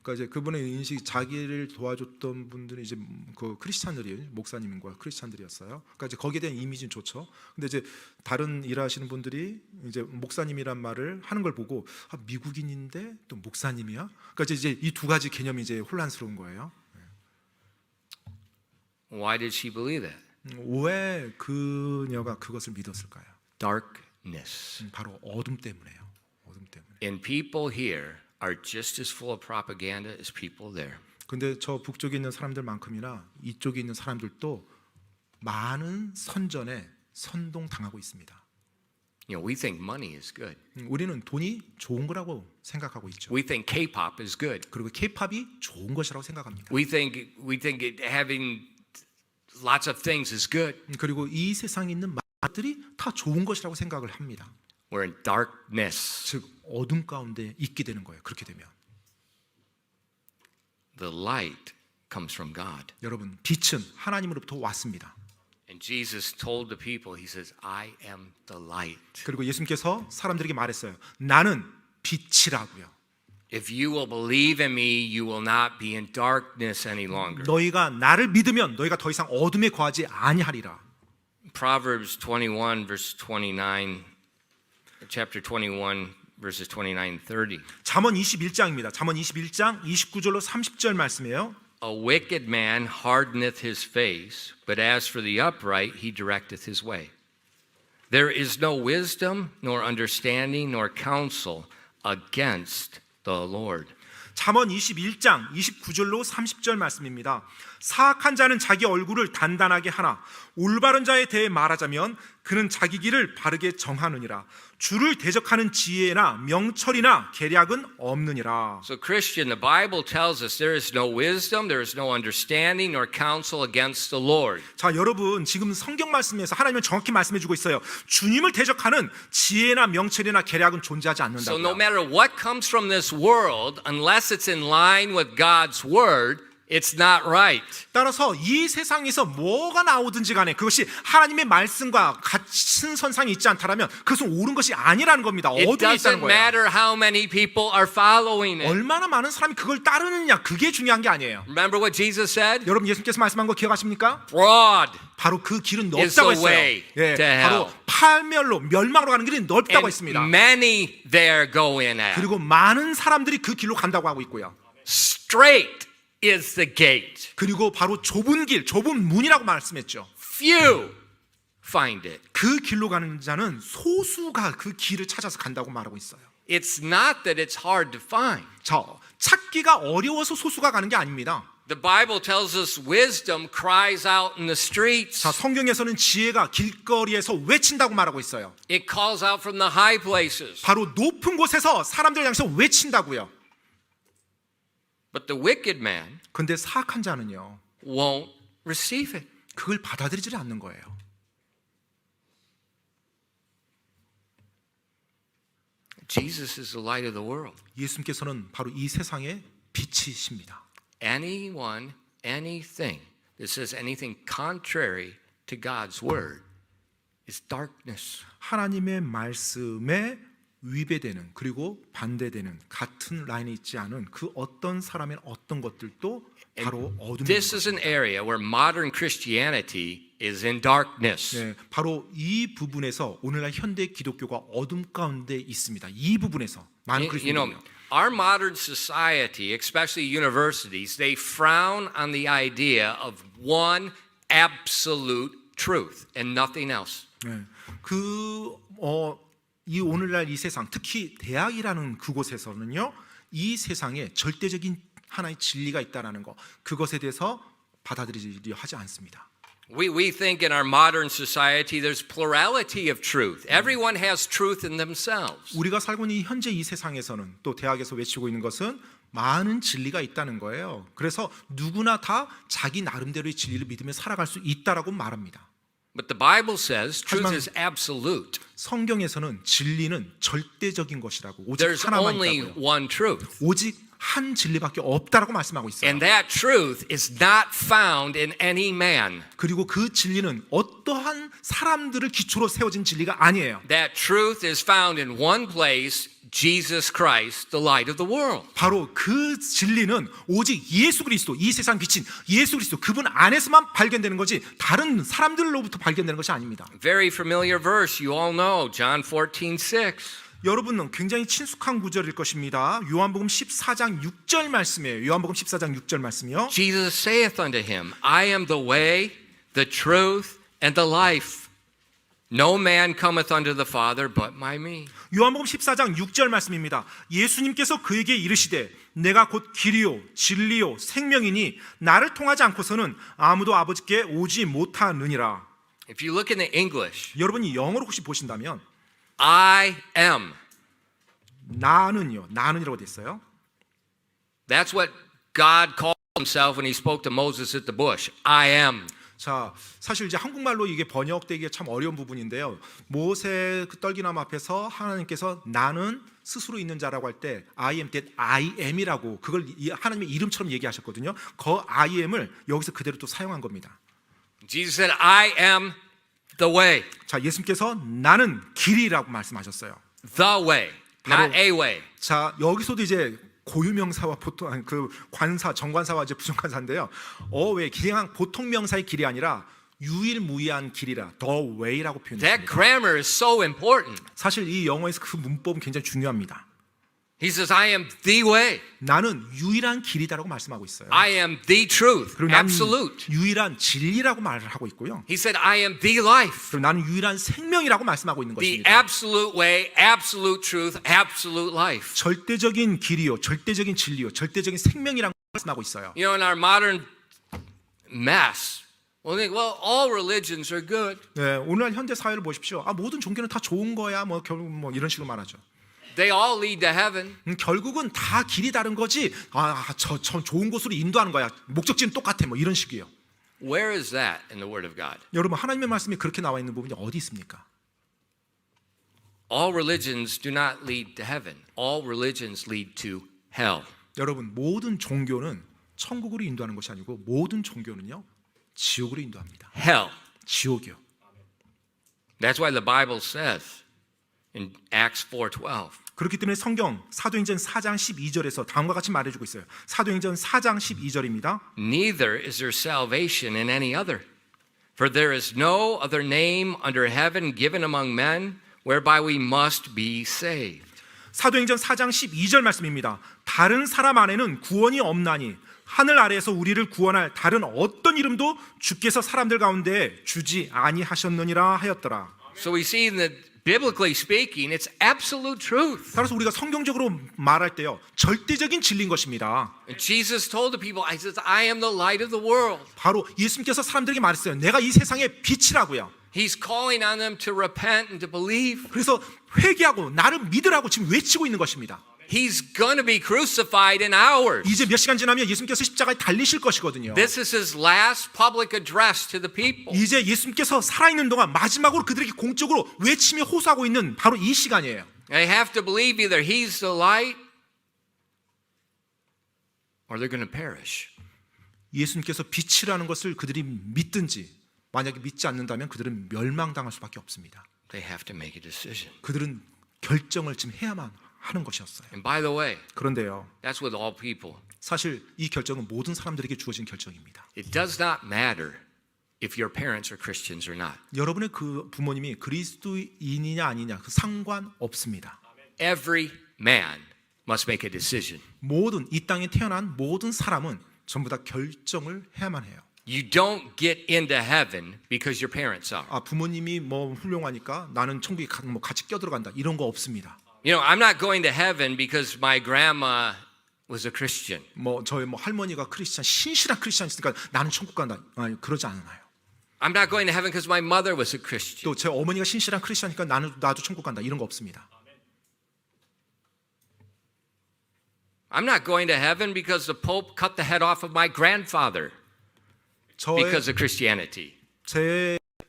그러니까 이제 그분의 인식이 자기를 도와줬던 분들이 이제 그 크리스찬들이 목사님과 크리스찬들이었어요. 그러니까 이제 거기에 대한 이미지는 좋죠. 근데 이제 다른 일하시는 분들이 이제 목사님이란 말을 하는 걸 보고 미국인인데 또 목사님이야? 그러니까 이제 이 두 가지 개념이 이제 혼란스러운 거예요. why did she believe that? 왜 그녀가 그것을 믿었을까요? Darkness. 바로 어둠 때문에요. 어둠 때문에. And people here are just as full of propaganda as people there. 근데 저 북쪽에 있는 사람들만큼이나 이쪽에 있는 사람들도 많은 선전에 선동당하고 있습니다. You know, we think money is good. 우리는 돈이 좋은 거라고 생각하고 있죠. We think K-pop is good. 그리고 K-팝이 좋은 것이라고 생각합니다. We think having lots of things is good. 그리고 이 세상에 있는 것들이 다 좋은 것이라고 생각을 합니다. We're in darkness. 즉 어둠 가운데 있게 되는 거예요. 그렇게 되면 The light comes from God. 여러분 빛은 하나님으로부터 왔습니다. And Jesus told the people, he says, I am the light. 그리고 예수님께서 사람들에게 말했어요. 나는 빛이라고요. If you will believe in me, you will not be in darkness any longer. 너희가 나를 믿으면 너희가 더 이상 어둠에 거하지 아니하리라. Proverbs 21 verse 29, chapter 21 verses 29 and 30. 잠언 21장입니다. 잠언 21장 29절로 30절 말씀이에요. A wicked man hardeneth his face, but as for the upright, he directeth his way. There is no wisdom, nor understanding, nor counsel against the Lord. 잠언 21장 29절로 30절 말씀입니다. 사악한 자는 자기 얼굴을 단단하게 하나 올바른 자에 대해 말하자면 그는 자기 길을 바르게 정하느니라. 주를 대적하는 지혜나 명철이나 계략은 없느니라. So Christian, the Bible tells us there is no wisdom, there is no understanding, nor counsel against the Lord. 자, 여러분 지금 성경 말씀에서 하나님은 정확히 말씀해 주고 있어요. 주님을 대적하는 지혜나 명철이나 계략은 존재하지 So no 않는다고요. matter what comes from this world, unless it's in line with God's word, it's not right. 따라서 이 세상에서 뭐가 나오든지 간에 그것이 하나님의 말씀과 같은 선상에 있지 않다라면 그것은 옳은 것이 아니라는 겁니다. It 어둠에 있다는 doesn't 거예요. matter how many people are following it. 얼마나 많은 사람이 그걸 따르느냐 그게 중요한 게 아니에요. Remember what Jesus said? 여러분 예수님께서 말씀한 거 기억하십니까? Broad 바로 그 길은 is 넓다고 the 했어요. way 예, to hell. 바로 파멸로 멸망으로 가는 길이 넓다고 했습니다. and many there go in at. 그리고 많은 사람들이 그 길로 간다고 하고 있고요. Straight is the gate. 그리고 바로 좁은 길, 좁은 문이라고 말씀했죠. Few find it. 그 길로 가는 자는 소수가 그 길을 찾아서 간다고 말하고 있어요. it's not that it's hard to find. 자, 찾기가 어려워서 소수가 가는 게 아닙니다. The Bible tells us wisdom cries out in the streets. 자, 성경에서는 지혜가 길거리에서 외친다고 말하고 있어요. It calls out from the high places. 바로 높은 곳에서 사람들 향해서 외친다고요. But the wicked man 근데 사악한 자는요, won't receive it. 그걸 받아들이지 않는 거예요. Jesus is the light of the world. 예수님께서는 바로 이 세상의 빛이십니다. Anyone, anything that says anything contrary to God's word is darkness. 하나님의 말씀에 위배되는 그리고 반대되는 같은 라인에 있지 않은 그 어떤 사람의 어떤 것들도 바로 어둠입니다. This is an area where modern Christianity is in darkness. 네, 바로 이 부분에서 오늘날 현대 기독교가 어둠 가운데 있습니다. 이 부분에서 많은 You know, 그리스도인이요. our modern society, especially universities, they frown on the idea of one absolute truth and nothing else. 네, 이 오늘날 이 세상, 특히 대학이라는 그곳에서는요, 이 세상에 절대적인 하나의 진리가 있다라는 거, 그것에 대해서 받아들이려 하지 않습니다. We think in our modern society there's plurality of truth. Everyone has truth in themselves. 우리가 살고 있는 현재 이 세상에서는 또 대학에서 외치고 있는 것은 많은 진리가 있다는 거예요. 그래서 누구나 다 자기 나름대로의 진리를 믿으며 살아갈 수 있다라고 말합니다. But the Bible says truth 하지만 is absolute. 성경에서는 진리는 절대적인 것이라고, 오직 There's 하나만 only 있다고요. one truth. 오직 한 진리밖에 없다라고 말씀하고 있어요. And that truth is not found in any man. 그리고 그 진리는 어떠한 사람들을 기초로 세워진 진리가 아니에요. That truth is found in one place, Jesus Christ, the light of the world. 바로 그 진리는 오직 예수 그리스도, 이 세상 빛인 예수 그리스도 그분 안에서만 발견되는 거지 다른 사람들로부터 발견되는 것이 아닙니다. Very familiar verse, you all know, John 14:6. 여러분은 굉장히 친숙한 구절일 것입니다. 요한복음 14장 6절 말씀이에요. 요한복음 14장 6절 말씀이요. Jesus saith unto him, I am the way, the truth, and the life. No man cometh unto the Father but by me. 요한복음 14장 6절 말씀입니다. 예수님께서 그에게 이르시되 내가 곧 길이요 진리요 생명이니 나를 통하지 않고서는 아무도 아버지께 오지 못하느니라. If you look in the English, 여러분이 영어로 혹시 보신다면 I am. 나는이라고 돼 있어요. That's what God called himself when he spoke to Moses at the bush. I am. 자, 사실 이제 한국말로 이게 번역되기가 참 어려운 부분인데요. 모세 그 떨기나무 앞에서 하나님께서 나는 스스로 있는 자라고 할 때 I am that I am이라고 그걸 하나님의 이름처럼 얘기하셨거든요. 그 I am을 여기서 그대로 또 사용한 겁니다. Jesus said, I am the way. 자, 예수님께서 나는 길이라고 말씀하셨어요. The way, not 바로- a way. 자, 여기서도 이제 고유명사와 보통 그 관사, 정관사와 이제 부정관사인데요. 왜 그냥 보통 명사의 길이 아니라 유일무이한 길이라 the way라고 That 표현했습니다. grammar is so important. 사실 이 영어에서 그 문법은 굉장히 중요합니다. He says, I am the way. 나는 유일한 길이다라고 말씀하고 있어요. I am the truth, 그리고 나는 absolute. 유일한 진리라고 말을 하고 있고요. He said, I am the life, 그리고 나는 유일한 생명이라고 말씀하고 있는 the 것입니다. absolute way, absolute truth, absolute life. 절대적인 길이요, 절대적인 진리요, 절대적인 생명이라고 말씀하고 있어요. You know, in our modern mess, we'll think, well, all religions are good. 네, 오늘 현대 사회를 보십시오. 모든 종교는 다 좋은 거야, 결국 이런 식으로 말하죠. They all lead to heaven. 결국은 다 길이 다른 거지. 저 좋은 곳으로 인도하는 거야. 목적지는 똑같아. 이런 식이에요. Where is that in the Word of God? 여러분, 하나님의 말씀이 그렇게 나와 있는 부분이 어디 있습니까? All religions do not lead to heaven. All religions lead to hell. 여러분, 모든 종교는 천국으로 인도하는 것이 아니고 모든 종교는요 지옥으로 인도합니다. Hell. 지옥이요. That's why the Bible says in Acts 4:12. 그렇기 때문에 성경 사도행전 4장 12절에서 다음과 같이 말해주고 있어요. 사도행전 4장 12절입니다. Neither is there salvation in any other. For there is no other name under heaven given among men whereby we must be saved. 사도행전 4장 12절 말씀입니다. 다른 사람 안에는 구원이 없나니 하늘 아래에서 우리를 구원할 다른 어떤 이름도 주께서 사람들 가운데 주지 아니하셨느니라 하였더라. So we see in the biblically speaking, it's absolute truth. 따라서 우리가 성경적으로 말할 때요, 절대적인 진리인 것입니다. And Jesus told the people, I says, I am the light of the world. 바로 예수님께서 사람들에게 말했어요. 내가 이 세상의 빛이라고요. He's calling on them to repent and to believe. 그래서 회개하고 나를 믿으라고 지금 외치고 있는 것입니다. He's going to be crucified in hours. 이제 몇 시간 지나면 예수님께서 십자가에 달리실 것이거든요. This is his last public address to the people. 이제 예수님께서 살아있는 동안 마지막으로 그들에게 공적으로 외치며 호소하고 있는 바로 이 시간이에요. They have to believe either he's the light or they're going to perish. 예수님께서 빛이라는 것을 그들이 믿든지 만약에 믿지 않는다면 그들은 멸망당할 수밖에 없습니다. They have to make a decision. 그들은 결정을 지금 해야만 하는 것이었어요. And by the way, 그런데요, that's with all people. 사실 이 결정은 모든 사람들에게 주어진 결정입니다. It does not matter if your parents are Christians or not. 여러분의 그 부모님이 그리스도인이냐 아니냐 그 상관없습니다. Every man must make a decision. 모든 이 땅에 태어난 모든 사람은 전부 다 결정을 해야만 해요. You don't get into heaven because your parents are. 부모님이 뭐 훌륭하니까 나는 천국에 같이 껴들어간다 이런 거 없습니다. You know, I'm not going to heaven because my grandma was a Christian. 저희 할머니가 신실한 크리스찬이니까 나는 천국 간다. 그러지 않아요. I'm not going to heaven because my mother was a Christian. 또 제 어머니가 신실한 크리스찬이니까 나도 천국 간다. 이런 거 없습니다. I'm not going to heaven because the Pope cut the head off of my grandfather because of Christianity.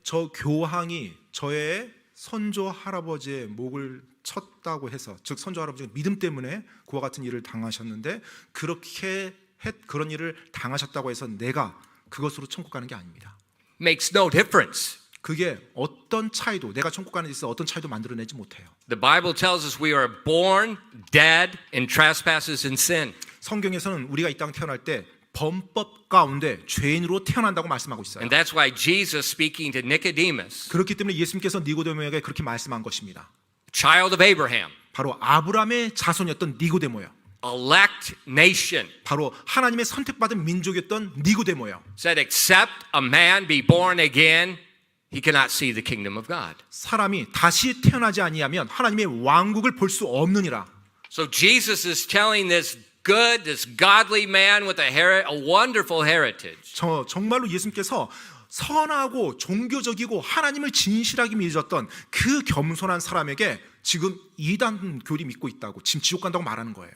저 교황이 저의 선조 할아버지의 목을 쳤다고 해서, 즉 선조 할아버지가 믿음 때문에 그와 같은 일을 당하셨는데 그런 일을 당하셨다고 해서 내가 그것으로 천국 가는 게 아닙니다. Makes no difference. 그게 어떤 차이도, 내가 천국 가는 데 있어 어떤 차이도 만들어내지 못해요. The Bible tells us we are born dead in trespasses and sin. 성경에서는 우리가 이 땅에 태어날 때 범법 가운데 죄인으로 태어난다고 말씀하고 있어요. And that's why Jesus speaking to Nicodemus, 그렇기 때문에 예수님께서 니고데모에게 그렇게 말씀한 것입니다. child of Abraham, 바로 아브라함의 자손이었던 니고데모요. elect nation, 바로 하나님의 선택받은 민족이었던 니고데모요. said except a man be born again, he cannot see the kingdom of God. 사람이 다시 태어나지 아니하면 하나님의 왕국을 볼 수 없느니라. So Jesus is telling this good, this godly man with a wonderful heritage. 정말로 예수님께서 선하고 종교적이고 하나님을 진실하게 믿었던 그 겸손한 사람에게 지금 이단 교리 믿고 있다고, 지금 지옥 간다고 말하는 거예요.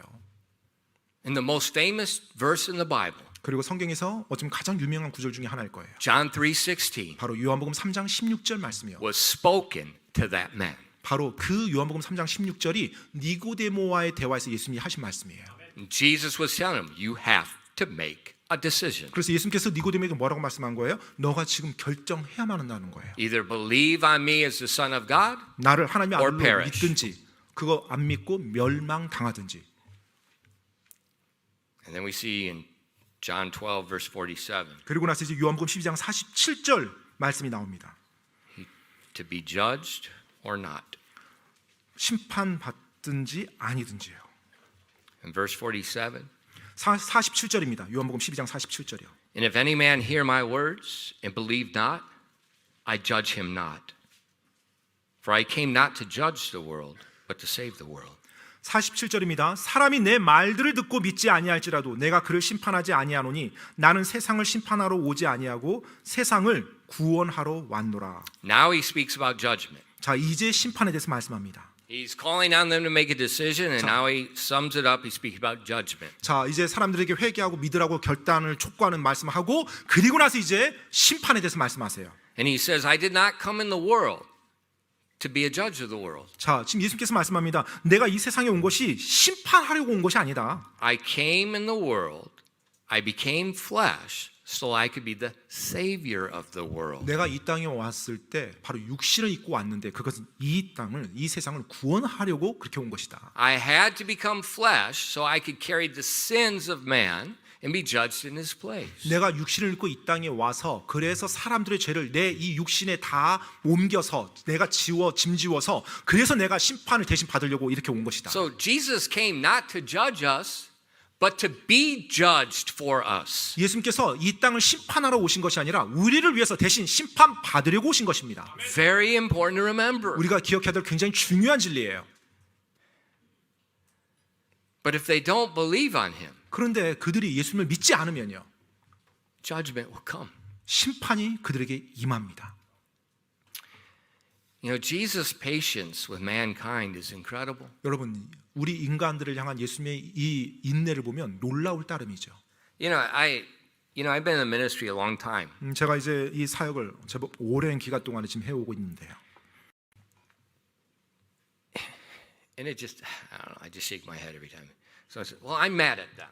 And the most famous verse in the Bible, 그리고 성경에서 어쩌면 가장 유명한 구절 중에 하나일 거예요. John 3:16, 바로 요한복음 3장 16절 말씀이요. was spoken to that man. 바로 그 요한복음 3장 16절이 니고데모와의 대화에서 예수님이 하신 말씀이에요. And Jesus was telling him, you have to make a decision. 그래서 예수님께서 니고데모에게 뭐라고 말씀한 거예요? 너가 지금 결정해야만 한다는 거예요. Either believe on me as the Son of God, 나를 하나님의 or 아들로 perish. 믿든지 그거 안 믿고 멸망당하든지. and then we see in John 12, verse 47, 그리고 나서 이제 요한복음 12장 47절 말씀이 나옵니다. to be judged or not. 심판받든지 아니든지요. In verse 47, 47절입니다. 요한복음 12장 47절이요. and if any man hear my words and believe not, I judge him not. For I came not to judge the world, but to save the world. 47절입니다. 사람이 내 말들을 듣고 믿지 아니할지라도 내가 그를 심판하지 아니하노니 나는 세상을 심판하러 오지 아니하고 세상을 구원하러 왔노라. Now he speaks about judgment. 자, 이제 심판에 대해서 말씀합니다. He's calling on them to make a decision, and now he sums it up. He speaks about judgment. 자, 이제 사람들에게 회개하고 믿으라고 결단을 촉구하는 말씀하고, 그리고 나서 이제 심판에 대해서 말씀하세요. And he says, I did not come in the world to be a judge of the world. 자, 지금 예수님께서 말씀합니다. 내가 이 세상에 온 것이 심판하려고 온 것이 아니다. I came in the world, I became flesh, so I could be the savior of the world. 내가 이 땅에 왔을 때 바로 육신을 입고 왔는데 그것은 이 땅을, 이 세상을 구원하려고 그렇게 온 것이다. I had to become flesh so I could carry the sins of man and be judged in his place. 내가 육신을 입고 이 땅에 와서 그래서 사람들의 죄를 내 이 육신에 다 옮겨서 내가 짐지워서 그래서 내가 심판을 대신 받으려고 이렇게 온 것이다. So Jesus came not to judge us, but to be judged for us. 예수님께서 이 땅을 심판하러 오신 것이 아니라 우리를 위해서 대신 심판받으려고 오신 것입니다. Very important to remember. 우리가 기억해야 될 굉장히 중요한 진리예요. But if they don't believe on him, 그런데 그들이 예수님을 믿지 않으면요, judgment will come. 심판이 그들에게 임합니다. You know, Jesus' patience with mankind is incredible. 여러분, 우리 인간들을 향한 예수님의 이 인내를 보면 놀라울 따름이죠. I've been in the ministry a long time. 제가 이제 이 사역을 제법 오랜 기간 동안에 지금 해오고 있는데요. And it just, I don't know, I just shake my head every time. So I said, well, I'm mad at them.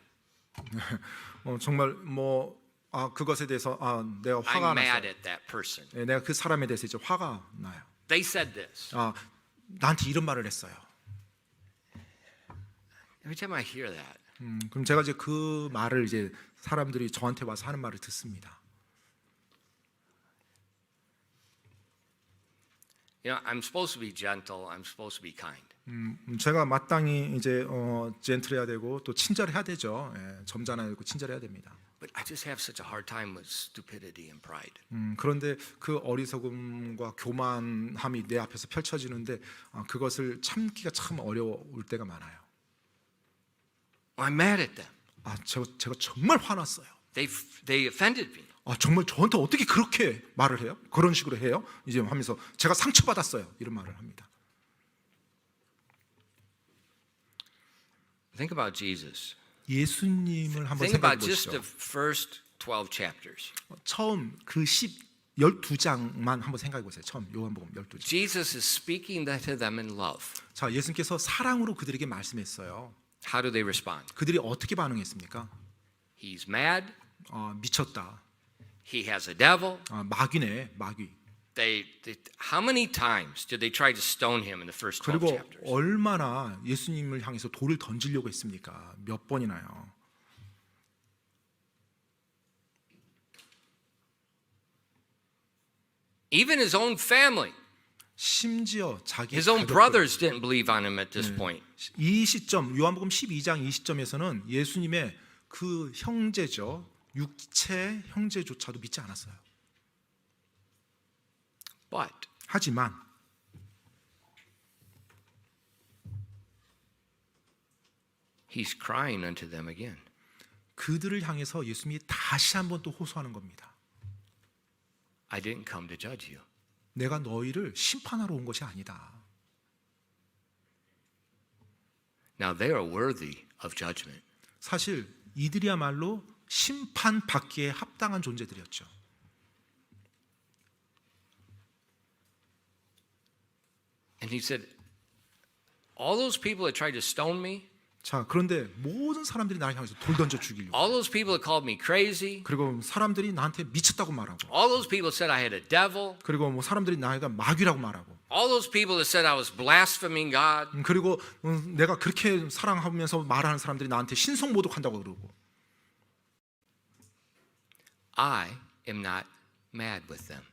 정말 그것에 대해서 내가 화가 I'm mad 났어요. at that person. 내가 그 사람에 대해서 이제 화가 나요. They said this. 나한테 이런 말을 했어요. Every time I hear that, 그럼 제가 이제 그 말을 이제 사람들이 저한테 와서 하는 말을 듣습니다. I'm supposed to be gentle. I'm supposed to be kind. 제가 마땅히 이제 젠틀해야 되고 또 친절해야 되죠. 점잖아야 되고 친절해야 됩니다. But I just have such a hard time with stupidity and pride. 그런데 그 어리석음과 교만함이 내 앞에서 펼쳐지는데 그것을 참기가 참 어려울 때가 많아요. I'm mad at them. 제가 정말 화났어요. They offended me. 정말 저한테 어떻게 그렇게 말을 해요? 그런 식으로 해요? 이제 하면서 제가 상처받았어요. 이런 말을 합니다. Think about Jesus. 예수님을 한번 Think 생각해 about just 보시죠. the first 12 chapters. 처음 그 12장만 한번 생각해 보세요. 처음 요한복음 12장. Jesus is speaking to them in love. 자, 예수님께서 사랑으로 그들에게 말씀했어요. How do they respond? 그들이 어떻게 반응했습니까? He's mad. 미쳤다. He has a devil. 마귀네, 마귀. How many times did they try to stone him in the first 12 그리고 chapters? 얼마나 예수님을 향해서 돌을 던지려고 했습니까? 몇 번이나요? Even his own family, 심지어 자기 his own 가족들, brothers didn't believe on him at this point. 이 시점 요한복음 12장 이 시점에서는 예수님의 그 형제죠. 육체 형제조차도 믿지 않았어요. But 하지만 he's crying unto them again. 그들을 향해서 예수님이 다시 한번 또 호소하는 겁니다. I didn't come to judge you. 내가 너희를 심판하러 온 것이 아니다. Now they are worthy of judgment. 사실 이들이야말로 심판받기에 합당한 존재들이었죠. And he said, all those people that tried to stone me, 자, 그런데 모든 사람들이 나를 향해서 돌 던져 죽이려고. all those people that called me crazy, 그리고 사람들이 나한테 미쳤다고 말하고. all those people that said I had a devil, 그리고 사람들이 나가 마귀라고 말하고. all those people that said I was blaspheming God, 그리고 내가 그렇게 사랑하면서 말하는 사람들이 나한테 신성 모독한다고 그러고. I am not mad with them.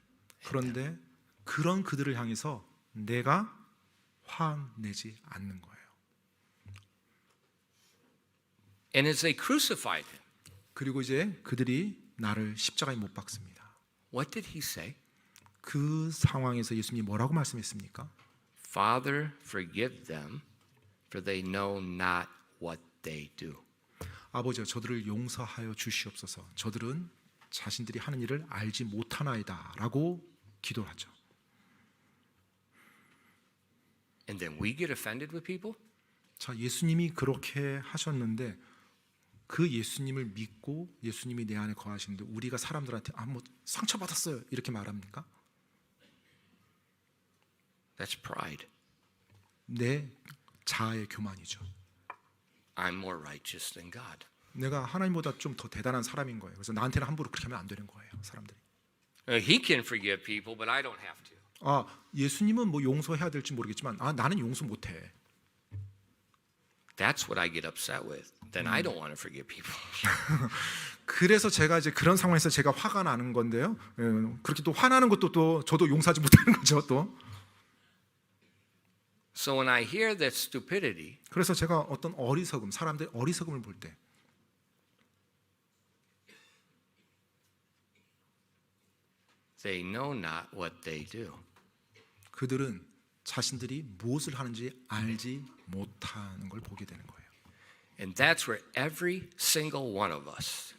그런데 그런 그들을 향해서 내가 화내지 않는 거예요. And as they crucified him, 그리고 이제 그들이 나를 십자가에 못 박습니다. what did he say? 그 상황에서 예수님이 뭐라고 말씀했습니까? Father, forgive them, for they know not what they do. 아버지여, 저들을 용서하여 주시옵소서. 저들은 자신들이 하는 일을 알지 못하나이다라고 기도하죠. And then we get offended with people? 자, 예수님이 그렇게 하셨는데 그 예수님을 믿고 예수님이 내 안에 거하시는데 우리가 사람들한테 뭐 상처받았어요 이렇게 말합니까? That's pride. 내 자아의 교만이죠. I'm more righteous than God. 내가 하나님보다 좀 더 대단한 사람인 거예요. 그래서 나한테는 함부로 그렇게 하면 안 되는 거예요, 사람들이. He can forgive people, but I don't have to. 예수님은 뭐 용서해야 될지 모르겠지만 나는 용서 못 해. That's what I get upset with. Then I don't want to forgive people. 그래서 제가 이제 그런 상황에서 제가 화가 나는 건데요. 그렇게 또 화나는 것도 또 저도 용서하지 못하는 거죠, 또. So when I hear that stupidity, 그래서 제가 어떤 어리석음, 사람들의 어리석음을 볼 때 they know not what they do. 그들은 자신들이 무엇을 하는지 알지 못하는 걸 보게 되는 거예요. And that's where every single one of us,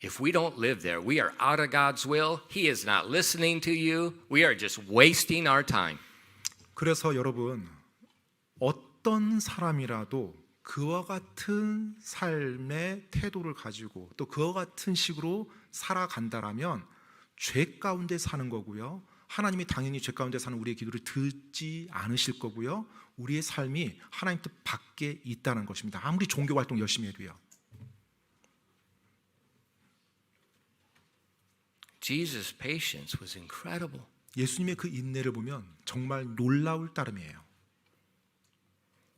if we don't live there, we are out of God's will. He is not listening to you. We are just wasting our time. 그래서 여러분, 어떤 사람이라도 그와 같은 삶의 태도를 가지고 또 그와 같은 식으로 살아간다라면 죄 가운데 사는 거고요. 하나님이 당연히 죄 가운데 사는 우리의 기도를 듣지 않으실 거고요. 우리의 삶이 하나님 뜻 밖에 있다는 것입니다. 아무리 종교 활동 열심히 해도요. Jesus' patience was incredible. 예수님의 그 인내를 보면 정말 놀라울 따름이에요.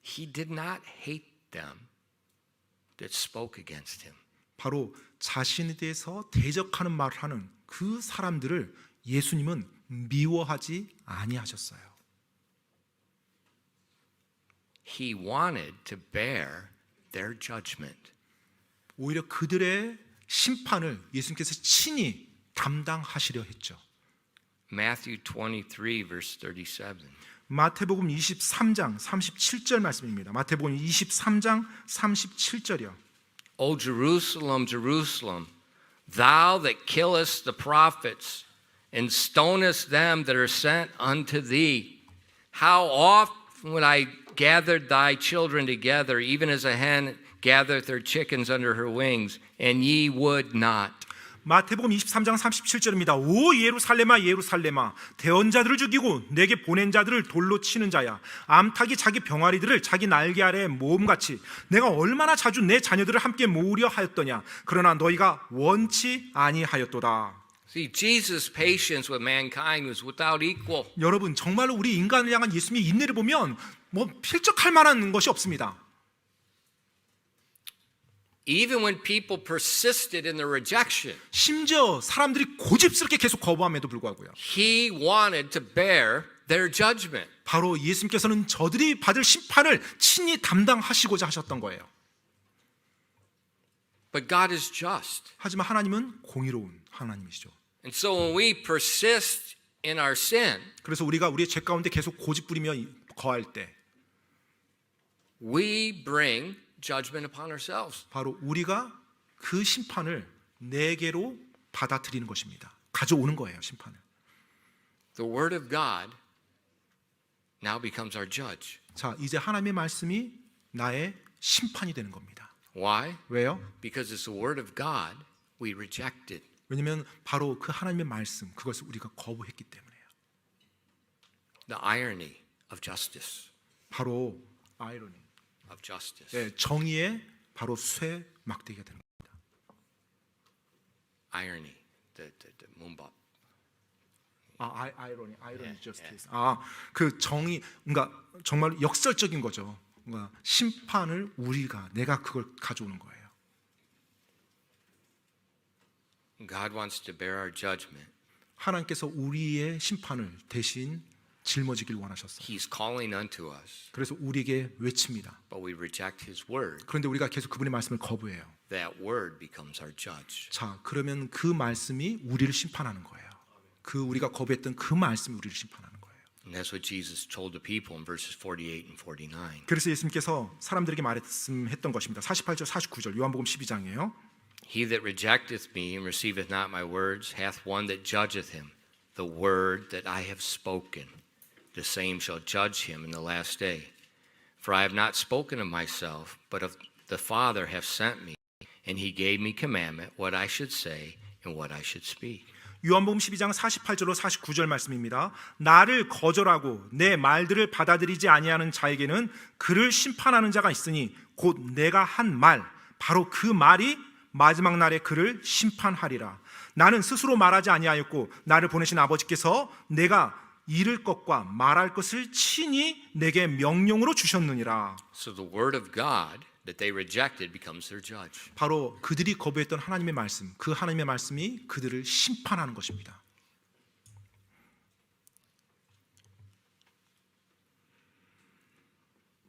He did not hate them that spoke against him. 바로 자신에 대해서 대적하는 말을 하는 그 사람들을 예수님은 미워하지 아니하셨어요. He wanted to bear their judgment. 오히려 그들의 심판을 예수님께서 친히 담당하시려 했죠. Matthew 23 verse 37. 마태복음 23장 37절 말씀입니다. 마태복음 23장 37절이요. O Jerusalem, Jerusalem, thou that killest the prophets and stonest them that are sent unto thee, how oft would I gathered thy children together, even as a hen gathereth her chickens under her wings, and ye would not. 마태복음 23장 37절입니다. 오 예루살렘아 예루살렘아 대언자들을 죽이고 내게 보낸 자들을 돌로 치는 자야, 암탉이 자기 병아리들을 자기 날개 아래에 모음같이 내가 얼마나 자주 내 자녀들을 함께 모으려 하였더냐, 그러나 너희가 원치 아니하였도다. See, Jesus' patience with mankind was without equal. 여러분, 정말로 우리 인간을 향한 예수님의 인내를 보면 필적할 만한 것이 없습니다. Even when people persisted in their rejection, 심지어 사람들이 고집스럽게 계속 거부함에도 불구하고요. he wanted to bear their judgment. 바로 예수님께서는 저들이 받을 심판을 친히 담당하시고자 하셨던 거예요. But God is just. 하지만 하나님은 공의로운 하나님이시죠. And so when we persist in our sin, 그래서 우리가 우리의 죄 가운데 계속 고집 부리며 거할 때 we bring judgment upon ourselves. 바로 우리가 그 심판을 내게로 받아들이는 것입니다. 가져오는 거예요, 심판을. The word of God now becomes our judge. 자, 이제 하나님의 말씀이 나의 심판이 되는 겁니다. Why? 왜요? Because it's the word of God we rejected. 왜냐하면 바로 그 하나님의 말씀, 그것을 우리가 거부했기 때문에요. The irony of justice. 바로 아이러니, Of justice. 정의의 바로 쇠 막대기가 되는 겁니다. Irony. The 문법. 아이러니 저스티스. 그 정의, 그러니까 정말 역설적인 거죠. 그러니까 심판을 내가 그걸 가져오는 거예요. God wants to bear our judgment. 하나님께서 우리의 심판을 대신 짊어지길 원하셨어요. He's calling unto us, 그래서 우리에게 외칩니다. but we reject His word. 그런데 우리가 계속 그분의 말씀을 거부해요. That word becomes our judge. 자, 그러면 그 말씀이 우리를 심판하는 거예요. 그 우리가 거부했던 그 말씀이 우리를 심판하는 거예요. And that's what Jesus told the people in verses 48 and 49. 그래서 예수님께서 사람들에게 말씀했던 것입니다. 48절 49절 요한복음 12장이에요. He that rejecteth me and receiveth not my words hath one that judgeth him. The word that I have spoken, the same shall judge him in the last day. For I have not spoken of myself, but of the Father hath sent me, and he gave me commandment what I should say and what I should speak. 요한복음 12장 48절로 49절 말씀입니다. 나를 거절하고 내 말들을 받아들이지 아니하는 자에게는 그를 심판하는 자가 있으니 곧 내가 한 말, 바로 그 말이 마지막 날에 그를 심판하리라. 나는 스스로 말하지 아니하였고 나를 보내신 아버지께서 내가 이를 것과 말할 것을 친히 내게 명령으로 주셨느니라. So the word of God that they rejected becomes their judge. 바로 그들이 거부했던 하나님의 말씀, 그 하나님의 말씀이 그들을 심판하는 것입니다.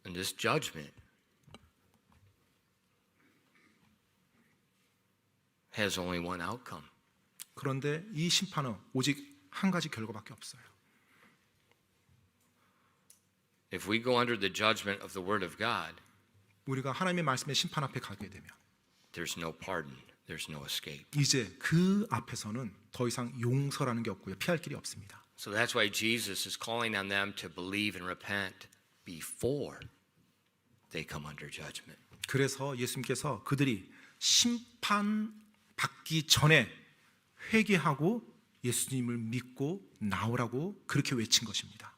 And this judgment has only one outcome. 그런데 이 심판은 오직 한 가지 결과밖에 없어요. If we go under the judgment of the Word of God, 우리가 하나님의 말씀의 심판 앞에 가게 되면 there's no pardon, there's no escape. 이제 그 앞에서는 더 이상 용서라는 게 없고요. 피할 길이 없습니다. So that's why Jesus is calling on them to believe and repent before they come under judgment. 그래서 예수님께서 그들이 심판 받기 전에 회개하고 예수님을 믿고 나오라고 그렇게 외친 것입니다.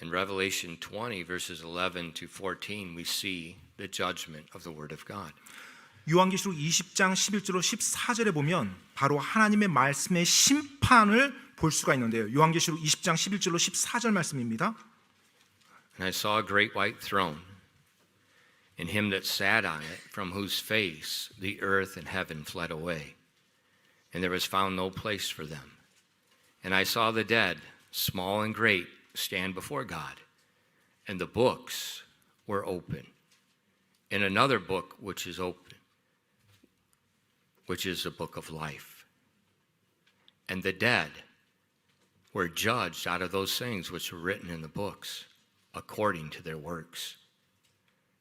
In Revelation 20 verses 11 to 14 we see the judgment of the Word of God. 요한계시록 20장 11절로 14절에 보면 바로 하나님의 말씀의 심판을 볼 수가 있는데요. 요한계시록 20장 11절로 14절 말씀입니다. And I saw a great white throne, and him that sat on it, from whose face the earth and heaven fled away, and there was found no place for them. And I saw the dead, small and great, stand before God, and the books were open. And another book which is open, which is the book of life. And the dead were judged out of those things which were written in the books, according to their works.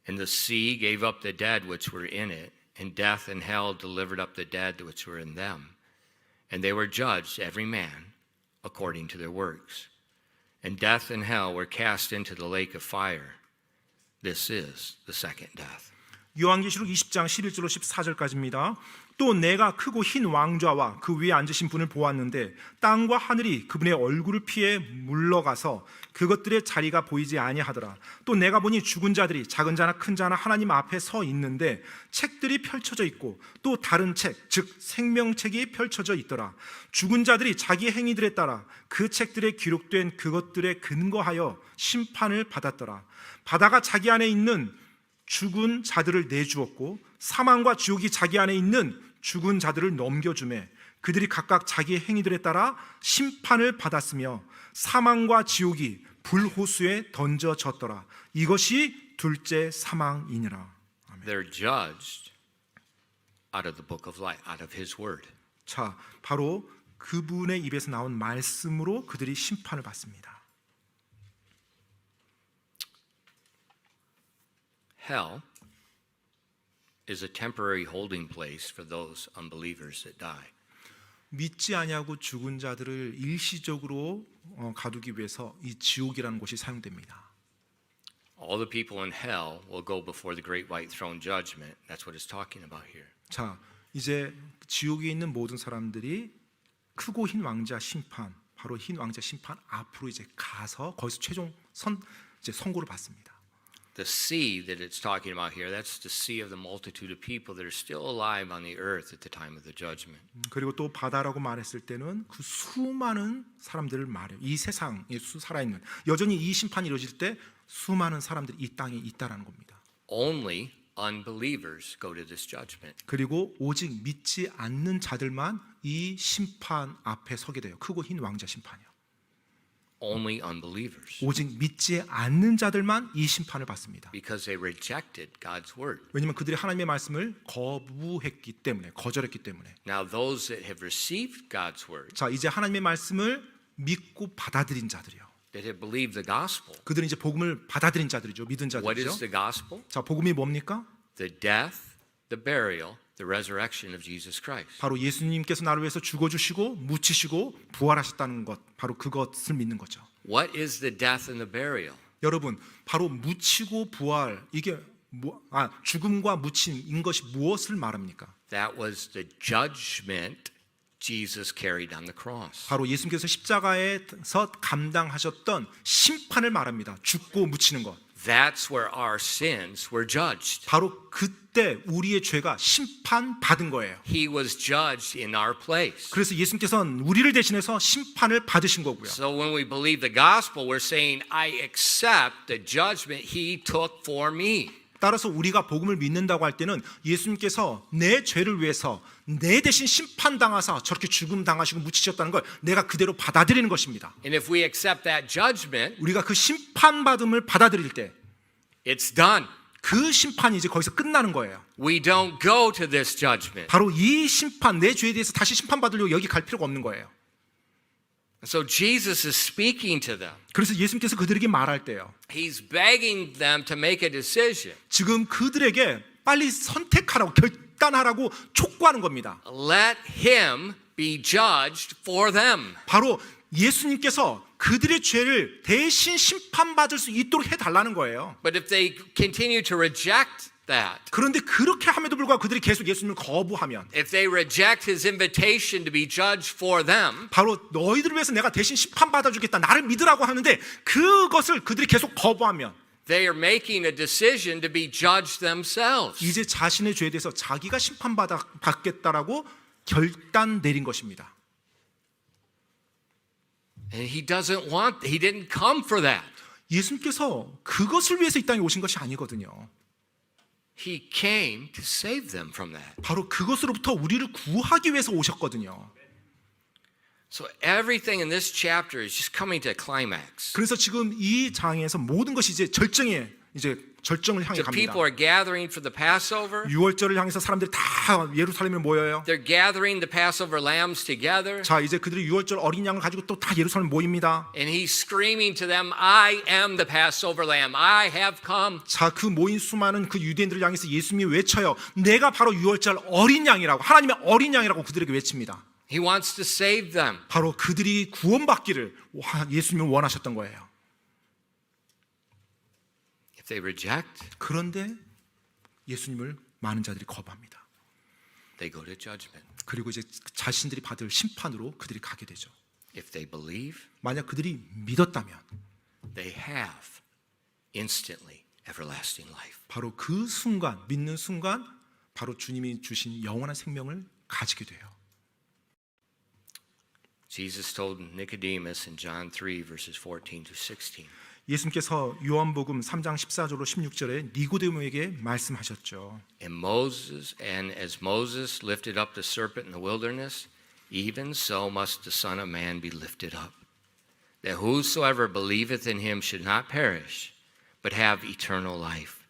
And the sea gave up the dead which were in it, and death and hell delivered up the dead which were in them. And they were judged, every man, according to their works. And death and hell were cast into the lake of fire. This is the second death. 요한계시록 20장 11절로 14절까지입니다. 또 내가 크고 흰 왕좌와 그 위에 앉으신 분을 보았는데 땅과 하늘이 그분의 얼굴을 피해 물러가서 그것들의 자리가 보이지 아니하더라. 또 내가 보니 죽은 자들이 작은 자나 큰 자나 하나님 앞에 서 있는데 책들이 펼쳐져 있고 또 다른 책, 즉 생명책이 펼쳐져 있더라. 죽은 자들이 자기 행위들에 따라 그 책들에 기록된 그것들에 근거하여 심판을 받았더라. 바다가 자기 안에 있는 죽은 자들을 내주었고 사망과 지옥이 자기 안에 있는 죽은 자들을 넘겨주매 그들이 각각 자기의 행위들에 따라 심판을 받았으며 사망과 지옥이 불호수에 던져졌더라. 이것이 둘째 사망이니라. They're judged out of the book of life, out of his word. 자, 바로 그분의 입에서 나온 말씀으로 그들이 심판을 받습니다. Hell is a temporary holding place for those unbelievers that die. 믿지 아니하고 죽은 자들을 일시적으로 가두기 위해서 이 지옥이라는 곳이 사용됩니다. All the people in hell will go before the great white throne judgment. That's what it's talking about here. 자, 이제 지옥에 있는 모든 사람들이 크고 흰 왕자 심판, 바로 흰 왕자 심판 앞으로 이제 가서 거기서 최종 선고를 받습니다. The sea that it's talking about here, that's the sea of the multitude of people that are still alive on the earth at the time of the judgment. 그리고 또 바다라고 말했을 때는 그 수많은 사람들을 말해요. 이 세상에 살아있는 여전히 이 심판이 이루어질 때 수많은 사람들이 이 땅에 있다라는 겁니다. Only unbelievers go to this judgment. 그리고 오직 믿지 않는 자들만 이 심판 앞에 서게 돼요. 크고 흰 왕자 심판이요. Only unbelievers. 오직 믿지 않는 자들만 이 심판을 받습니다. Because they rejected God's word. 왜냐하면 그들이 하나님의 말씀을 거부했기 때문에, 거절했기 때문에. Now those that have received God's word, 자, 이제 하나님의 말씀을 믿고 받아들인 자들이요. that have believed the gospel. 그들은 이제 복음을 받아들인 자들이죠. 믿은 What is 자들이죠. the gospel? 자, 복음이 뭡니까? The death, the burial, the resurrection of Jesus Christ. 바로 예수님께서 나를 위해서 죽어주시고 묻히시고 부활하셨다는 것, 바로 그것을 믿는 거죠. What is the death and the burial? 여러분, 바로 묻히고 부활, 이게 죽음과 묻힘인 것이 무엇을 말합니까? That was the judgment Jesus carried on the cross. 바로 예수님께서 십자가에서 감당하셨던 심판을 말합니다. 죽고 묻히는 것. That's where our sins were judged. 바로 그때 우리의 죄가 심판받은 거예요. He was judged in our place. 그래서 예수님께서는 우리를 대신해서 심판을 받으신 거고요. So when we believe the gospel, we're saying, I accept the judgment he took for me. 따라서 우리가 복음을 믿는다고 할 때는 예수님께서 내 죄를 위해서 내 대신 심판당하사 저렇게 죽음 당하시고 묻히셨다는 걸 내가 그대로 받아들이는 것입니다. And if we accept that judgment, 우리가 그 심판받음을 받아들일 때 it's done. 그 심판이 이제 거기서 끝나는 거예요. We don't go to this judgment. 바로 이 심판, 내 죄에 대해서 다시 심판받으려고 여기 갈 필요가 없는 거예요. So Jesus is speaking to them. 그래서 예수님께서 그들에게 말할 때요. He's begging them to make a decision. 지금 그들에게 빨리 선택하라고 결단하라고 촉구하는 겁니다. Let him be judged for them. 바로 예수님께서 그들의 죄를 대신 심판받을 수 있도록 해달라는 거예요. But if they continue to reject that, 그런데 그렇게 함에도 불구하고 그들이 계속 예수님을 거부하면 if they reject his invitation to be judged for them, 바로 너희들을 위해서 내가 대신 심판받아 주겠다 나를 믿으라고 하는데 그것을 그들이 계속 거부하면 they are making a decision to be judged themselves. 이제 자신의 죄에 대해서 자기가 심판받겠다라고 결단 내린 것입니다. And he didn't come for that. 예수님께서 그것을 위해서 이 땅에 오신 것이 아니거든요. He came to save them from that. 바로 그것으로부터 우리를 구하기 위해서 오셨거든요. So everything in this chapter is just coming to a climax. 그래서 지금 이 장에서 모든 것이 이제 절정을 향해 The people 갑니다. are gathering for the Passover. 유월절을 향해서 사람들이 다 예루살렘에 모여요. They're gathering the Passover lambs together. 자, 이제 그들이 유월절 어린 양을 가지고 또 다 예루살렘 모입니다. And he's screaming to them, I am the Passover lamb. I have come. 자, 그 모인 수많은 그 유대인들을 향해서 예수님이 외쳐요. 내가 바로 유월절 어린 양이라고, 하나님의 어린 양이라고 그들에게 외칩니다. He wants to save them. 바로 그들이 구원받기를 예수님이 원하셨던 거예요. If they reject, 그런데 예수님을 많은 자들이 거부합니다. they go to judgment. 그리고 이제 자신들이 받을 심판으로 그들이 가게 되죠. If they believe, 만약 그들이 믿었다면 they have instantly everlasting life. 바로 그 순간, 믿는 순간 바로 주님이 주신 영원한 생명을 가지게 돼요. Jesus told Nicodemus in John 3 verses 14 to 16. 예수님께서 요한복음 3장 14절로 16절에 니고데모에게 말씀하셨죠. And as Moses lifted up the serpent in the wilderness, even so must the Son of Man be lifted up, that whosoever believeth in him should not perish, but have eternal life.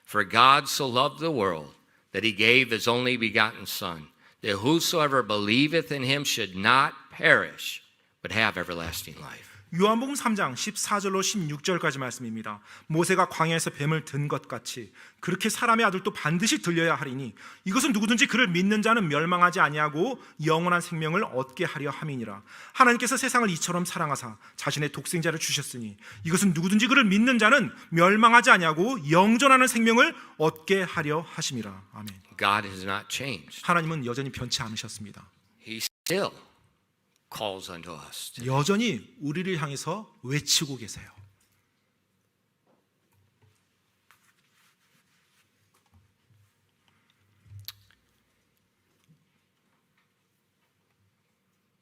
For God so loved the world that he gave his only begotten Son, that whosoever believeth in him should not perish, but have everlasting life. 요한복음 3장 14절로 16절까지 말씀입니다. 모세가 광야에서 뱀을 든 것 같이 그렇게 사람의 아들도 반드시 들려야 하리니 이것은 누구든지 그를 믿는 자는 멸망하지 아니하고 영원한 생명을 얻게 하려 함이니라. 하나님께서 세상을 이처럼 사랑하사 자신의 독생자를 주셨으니 이것은 누구든지 그를 믿는 자는 멸망하지 아니하고 영존하는 생명을 얻게 하려 하심이라. 아멘. God has not changed. 하나님은 여전히 변치 않으셨습니다. He still calls unto us. 여전히 우리를 향해서 외치고 계세요.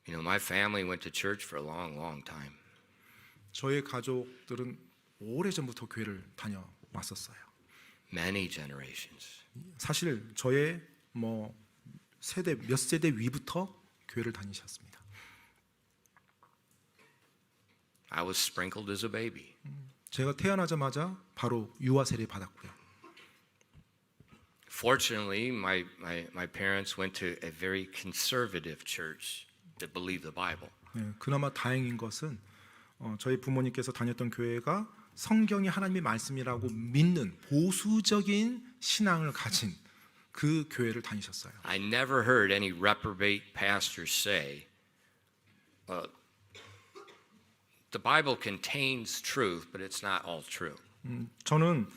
You know, my family went to church for a long, long time. 저의 가족들은 오래전부터 교회를 다녀왔었어요. Many generations. 사실 저의 몇 세대 위부터 교회를 다니셨습니다. I was sprinkled as a baby. 제가 태어나자마자 바로 유아 세례 받았고요. Fortunately, my parents went to a very conservative church that believed the Bible. 네, 그나마 다행인 것은 저희 부모님께서 다녔던 교회가 성경이 하나님의 말씀이라고 믿는 보수적인 신앙을 가진 그 교회를 다니셨어요. I never heard any reprobate pastors say, the Bible contains truth, but it's not all true. 저는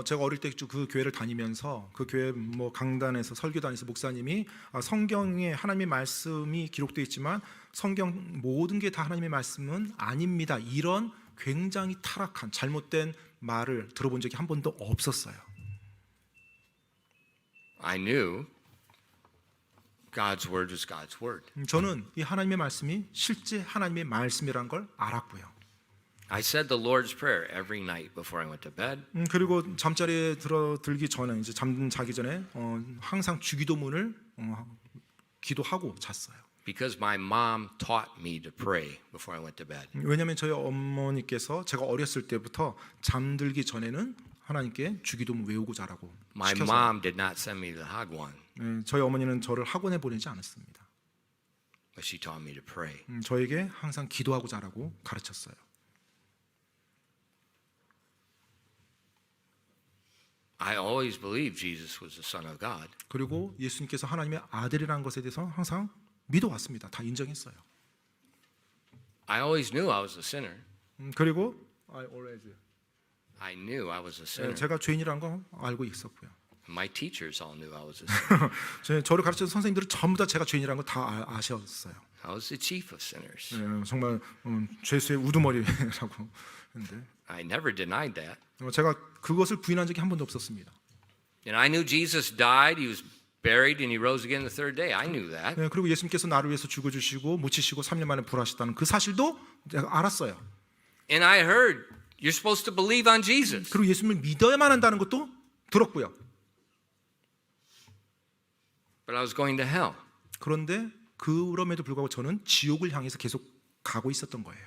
제가 어릴 때 그 교회를 다니면서 그 교회 강단에서 설교단에서 목사님이 성경에 하나님의 말씀이 기록되어 있지만 성경 모든 게 다 하나님의 말씀은 아닙니다. 이런 굉장히 타락한 잘못된 말을 들어본 적이 한 번도 없었어요. I knew God's word was God's word. 저는 이 하나님의 말씀이 실제 하나님의 말씀이란 걸 알았고요. I said the Lord's Prayer every night before I went to bed. 그리고 잠자리에 들기 전에 이제 자기 전에 항상 주기도문을 기도하고 잤어요. Because my mom taught me to pray before I went to bed. 왜냐하면 저희 어머니께서 제가 어렸을 때부터 잠들기 전에는 하나님께 주기도문 외우고 자라고 My 시켜서요. mom did not send me to Hagwon. 저희 어머니는 저를 학원에 보내지 않았습니다. But she taught me to pray. 저에게 항상 기도하고 자라고 가르쳤어요. I always believed Jesus was the Son of God. 그리고 예수님께서 하나님의 아들이라는 것에 대해서 항상 믿어왔습니다. 다 인정했어요. I always knew I was a sinner. 그리고 I knew I was a sinner. 제가 죄인이라는 거 알고 있었고요. My teachers all knew I was a sinner. 저를 가르치는 선생님들은 전부 다 제가 죄인이라는 거 다 아셨어요. I was the chief of sinners. 정말 죄수의 우두머리라고 했는데 I never denied that. 제가 그것을 부인한 적이 한 번도 없었습니다. And I knew Jesus died, he was buried, and he rose again the third day. I knew that. 그리고 예수님께서 나를 위해서 죽어주시고 묻히시고 3년 만에 부활하셨다는 그 사실도 제가 알았어요. And I heard you're supposed to believe on Jesus. 그리고 예수님을 믿어야만 한다는 것도 들었고요. But I was going to hell. 그런데 그럼에도 불구하고 저는 지옥을 향해서 계속 가고 있었던 거예요.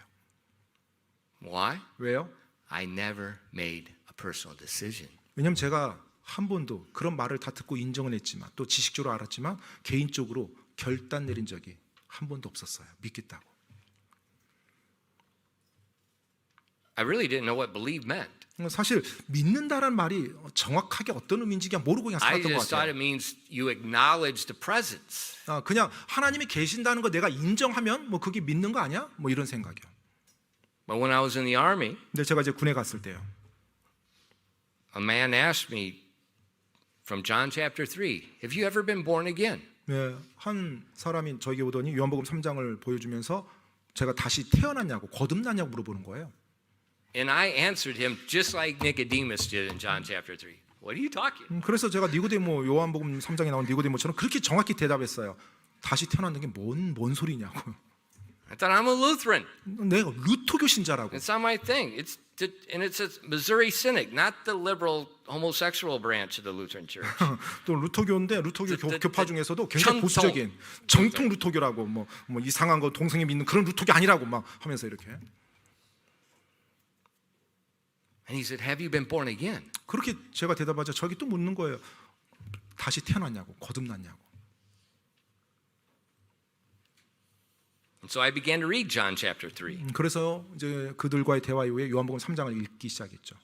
Why? 왜요? I never made a personal decision. 왜냐하면 제가 한 번도 그런 말을 다 듣고 인정은 했지만 또 지식적으로 알았지만 개인적으로 결단 내린 적이 한 번도 없었어요. 믿겠다고. I really didn't know what believe meant. 사실 믿는다라는 말이 정확하게 어떤 의미인지 그냥 모르고 그냥 I 살았던 것 just thought 같아요. it means you acknowledge the presence. 그냥 하나님이 계신다는 거 내가 인정하면 뭐 그게 믿는 거 아니야? 뭐 이런 생각이요. But when I was in the army, 근데 제가 이제 군에 갔을 때요. a man asked me from John chapter 3, have you ever been born again? 네, 한 사람이 저에게 오더니 요한복음 3장을 보여주면서 제가 다시 태어났냐고 거듭났냐고 물어보는 거예요. And I answered him just like Nicodemus did in John chapter 3. What are you talking? 그래서 제가 니고데모 요한복음 3장에 나온 니고데모처럼 그렇게 정확히 대답했어요. 다시 태어난다는 게 뭔 소리냐고. I thought I'm a Lutheran. 내가 루터교 신자라고. It's not my thing. And it's a Missouri Synod, not the liberal homosexual branch of the Lutheran Church. 또 루터교인데 루터교 the 교파 중에서도 굉장히 전통. 보수적인 정통 루터교라고 뭐 이상한 거 동성애 믿는 그런 루터교 아니라고 막 하면서 이렇게. And he said, have you been born again? 그렇게 제가 대답하자 저기 또 묻는 거예요. 다시 태어났냐고 거듭났냐고. And so I began to read John chapter 3. 그래서 이제 그들과의 대화 이후에 요한복음 3장을 읽기 시작했죠.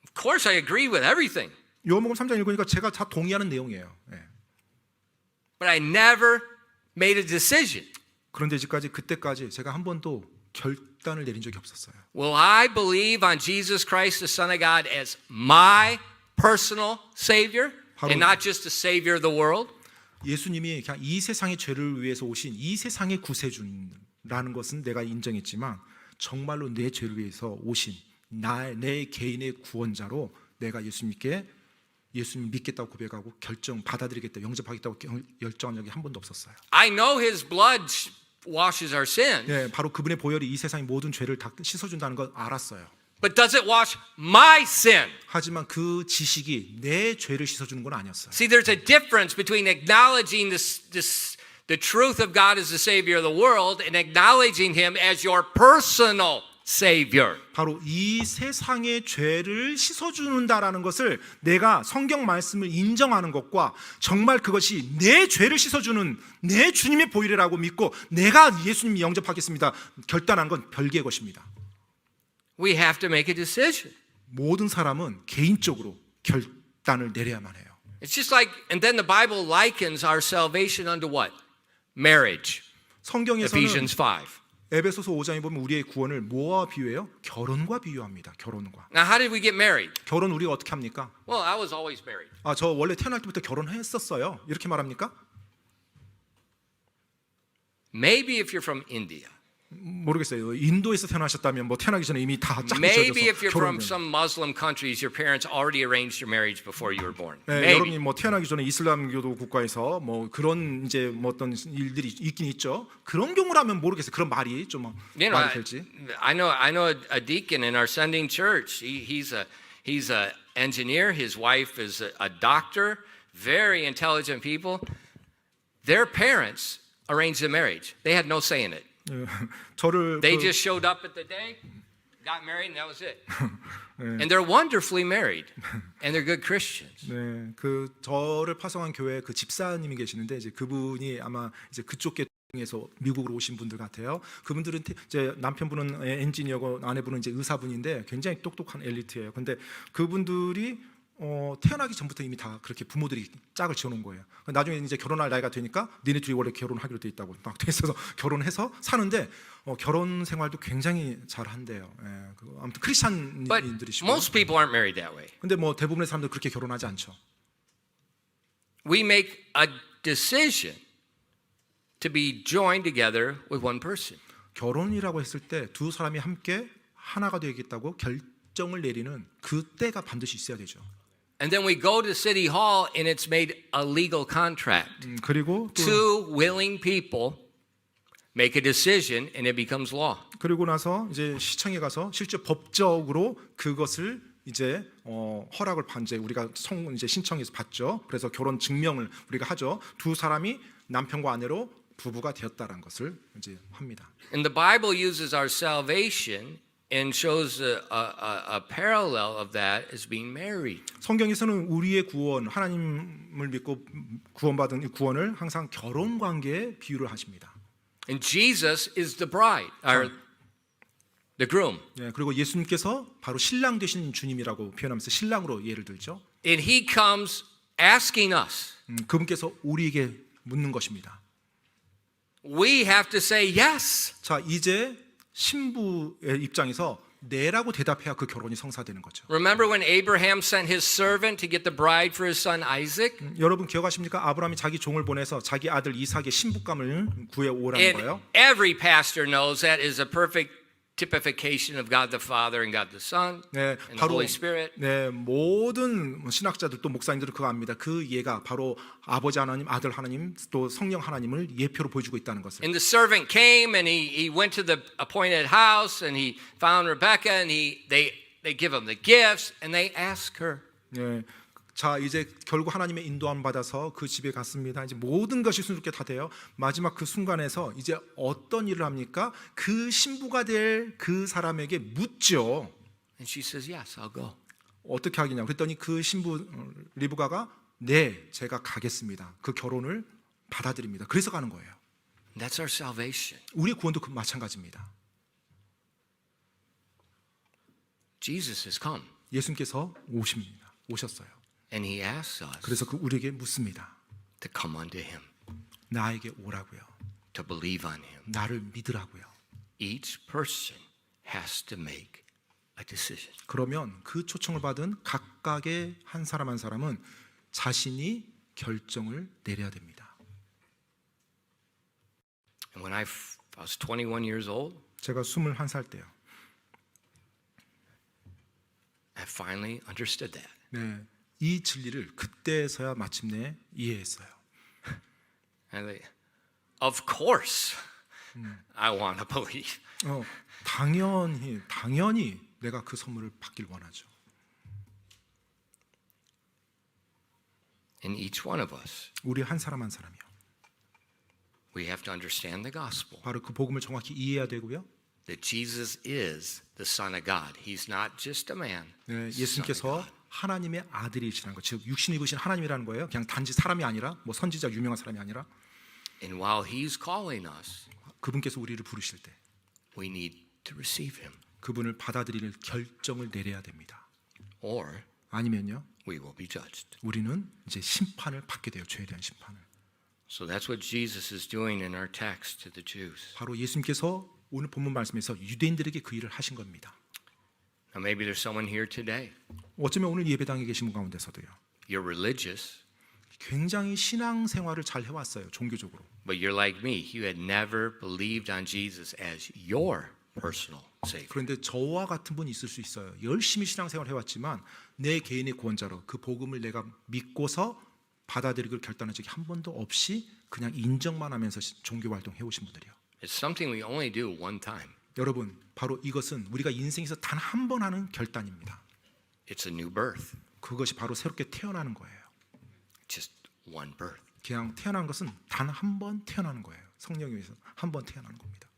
Of course I agree with everything. 요한복음 3장 읽으니까 제가 다 동의하는 내용이에요. 예. But I never made a decision. 그런데 그때까지 제가 한 번도 결단을 내린 적이 없었어요. Will I believe on Jesus Christ, the Son of God, as my personal Savior and not just the Savior of the world? 예수님이 그냥 이 세상의 죄를 위해서 오신 이 세상의 구세주라는 것은 내가 인정했지만 정말로 내 죄를 위해서 오신 내 개인의 구원자로 내가 예수님 믿겠다고 고백하고 받아들이겠다 영접하겠다고 결정한 적이 한 번도 없었어요. I know His blood washes our sin. 네, 바로 그분의 보혈이 이 세상의 모든 죄를 다 씻어준다는 걸 알았어요. But does it wash my sin? 하지만 그 지식이 내 죄를 씻어주는 건 아니었어요. See, there's a difference between acknowledging the truth of God as the Savior of the world and acknowledging Him as your personal Savior. 바로 이 세상의 죄를 씻어주는다라는 것을 내가 성경 말씀을 인정하는 것과 정말 그것이 내 죄를 씻어주는 내 주님의 보혈이라고 믿고 내가 예수님 영접하겠습니다 결단한 건 별개의 것입니다. We have to make a decision. 모든 사람은 개인적으로 결단을 내려야만 해요. It's just like, and then the Bible likens our salvation unto what? Marriage. 성경에서는 Ephesians 5. 에베소서 5장에 보면 우리의 구원을 뭐와 비유해요? 결혼과 비유합니다. 결혼과. Now, how did we get married? 결혼 우리가 어떻게 합니까? Well, I was always married. 저 원래 태어날 때부터 결혼했었어요. 이렇게 말합니까? Maybe if you're from India. 모르겠어요. 인도에서 태어나셨다면 뭐 태어나기 전에 이미 다 짝이 Maybe if 지어져서 you're from 결혼을. some Muslim countries, your parents already arranged your marriage before you were born. 네, Maybe. 여러분이 뭐 태어나기 전에 이슬람교도 국가에서 뭐 그런 이제 뭐 어떤 일들이 있긴 있죠. 그런 경우라면 모르겠어요. 그런 말이 좀 You know, 말이 될지. I know a deacon in our sending church. He's a engineer. His wife is a doctor. Very intelligent people. Their parents arranged the marriage. They had no say in it. 저를 They just showed up at the day, got married, and that was it. And they're wonderfully married, and they're good Christians. 네, 그 저를 파송한 교회 그 집사님이 계시는데 이제 그분이 아마 이제 그쪽 에서 미국으로 오신 분들 같아요. 그분들은 이제 남편분은 엔지니어고 아내분은 이제 의사분인데 굉장히 똑똑한 엘리트예요. 근데 그분들이 태어나기 전부터 이미 다 그렇게 부모들이 짝을 지어놓은 거예요. 나중에 이제 결혼할 나이가 되니까 니네 둘이 원래 결혼하기로 돼 있다고 딱 돼 있어서 결혼해서 사는데 결혼 생활도 굉장히 잘 한대요. 예, 아무튼 But 크리스찬인들이시고. most people aren't married that way. 근데 뭐 대부분의 사람들 그렇게 결혼하지 않죠. We make a decision to be joined together with one person. 결혼이라고 했을 때 두 사람이 함께 하나가 되겠다고 결정을 내리는 그 때가 반드시 있어야 되죠. And then we go to City Hall and it's made a legal contract. 그리고 또 Two willing people make a decision and it becomes law. 그리고 나서 이제 시청에 가서 실제 법적으로 그것을 이제 허락을 이제 우리가 이제 신청해서 받죠. 그래서 결혼 증명을 우리가 하죠. 두 사람이 남편과 아내로 부부가 되었다라는 것을 이제 합니다. And the Bible uses our salvation and shows a parallel of that as being married. 성경에서는 우리의 구원, 하나님을 믿고 구원받은 구원을 항상 결혼 관계에 비유를 하십니다. And Jesus is the bride, or the groom. 예, 그리고 예수님께서 바로 신랑 되신 주님이라고 표현하면서 신랑으로 예를 들죠. And he comes asking us. 그분께서 우리에게 묻는 것입니다. We have to say yes. 자, 이제 신부의 입장에서 네라고 대답해야 그 결혼이 성사되는 거죠. Remember when Abraham sent his servant to get the bride for his son Isaac? 여러분 기억하십니까? 아브라함이 자기 종을 보내서 자기 아들 이삭의 신부감을 구해 오라는 And 거예요. every pastor knows that is a perfect typification of God the Father and God the Son 네, and the 바로 Holy Spirit. 네, 모든 신학자들 또 목사님들은 그거 압니다. 그 예가 바로 아버지 하나님, 아들 하나님, 또 성령 하나님을 예표로 보여주고 있다는 것을. And the servant came and he went to the appointed house and he found Rebecca and they give him the gifts and they ask her. 네, 자 이제 결국 하나님의 인도함 받아서 그 집에 갔습니다. 이제 모든 것이 순조롭게 다 돼요. 마지막 그 순간에서 이제 어떤 일을 합니까? 그 신부가 될 그 사람에게 묻죠. And she says, "Yes, I'll go." 어떻게 하겠냐? 그랬더니 그 신부 리브가가 네, 제가 가겠습니다. 그 결혼을 받아들입니다. 그래서 가는 거예요. And that's our salvation. 우리의 구원도 그 마찬가지입니다. Jesus has come 예수님께서 오셨어요. and he asks us 그래서 그 우리에게 묻습니다. to come unto him, 나에게 오라고요. to believe on him. 나를 믿으라고요. Each person has to make a decision. 그러면 그 초청을 받은 각각의 한 사람 한 사람은 자신이 결정을 내려야 됩니다. And when I was 21 years old, 제가 21살 때요. I finally understood that. 네, 이 진리를 그때서야 마침내 이해했어요. And of course, I want to believe. 당연히 내가 그 선물을 받길 원하죠. In each one of us, 우리 한 사람이요. we have to understand the gospel. 바로 그 복음을 정확히 이해해야 되고요. That Jesus is the Son of God. He's not just a man. 네, He's the Son of 예수님께서 God. 하나님의 아들이시라는 것, 즉 육신 입으신 하나님이라는 거예요. 그냥 단지 사람이 아니라 뭐 선지자 유명한 사람이 아니라 And while He's calling us, 그분께서 우리를 부르실 때 we need to receive Him, 그분을 받아들일 결정을 내려야 됩니다. or 아니면요, we will be judged. 우리는 이제 심판을 받게 돼요. 죄에 대한 심판을. So that's what Jesus is doing in our text to the Jews. 바로 예수님께서 오늘 본문 말씀에서 유대인들에게 그 일을 하신 겁니다. Now maybe there's someone here today. 어쩌면 오늘 예배당에 계신 분 가운데서도요. You're religious, 굉장히 신앙 생활을 잘 해왔어요. 종교적으로. but you're like me. You had never believed on Jesus as your personal Savior. 그런데 저와 같은 분이 있을 수 있어요. 열심히 신앙 생활을 해왔지만 내 개인의 구원자로 그 복음을 내가 믿고서 받아들이기를 결단한 적이 한 번도 없이 그냥 인정만 하면서 종교 활동 해오신 분들이요. It's something we only do one time. 여러분, 바로 이것은 우리가 인생에서 단 한 번 하는 결단입니다. It's a new birth. 그것이 바로 새롭게 태어나는 거예요. Just one birth. 그냥 태어난 것은 단 한 번 태어나는 거예요. 성령에 의해서 한 번 태어나는 겁니다.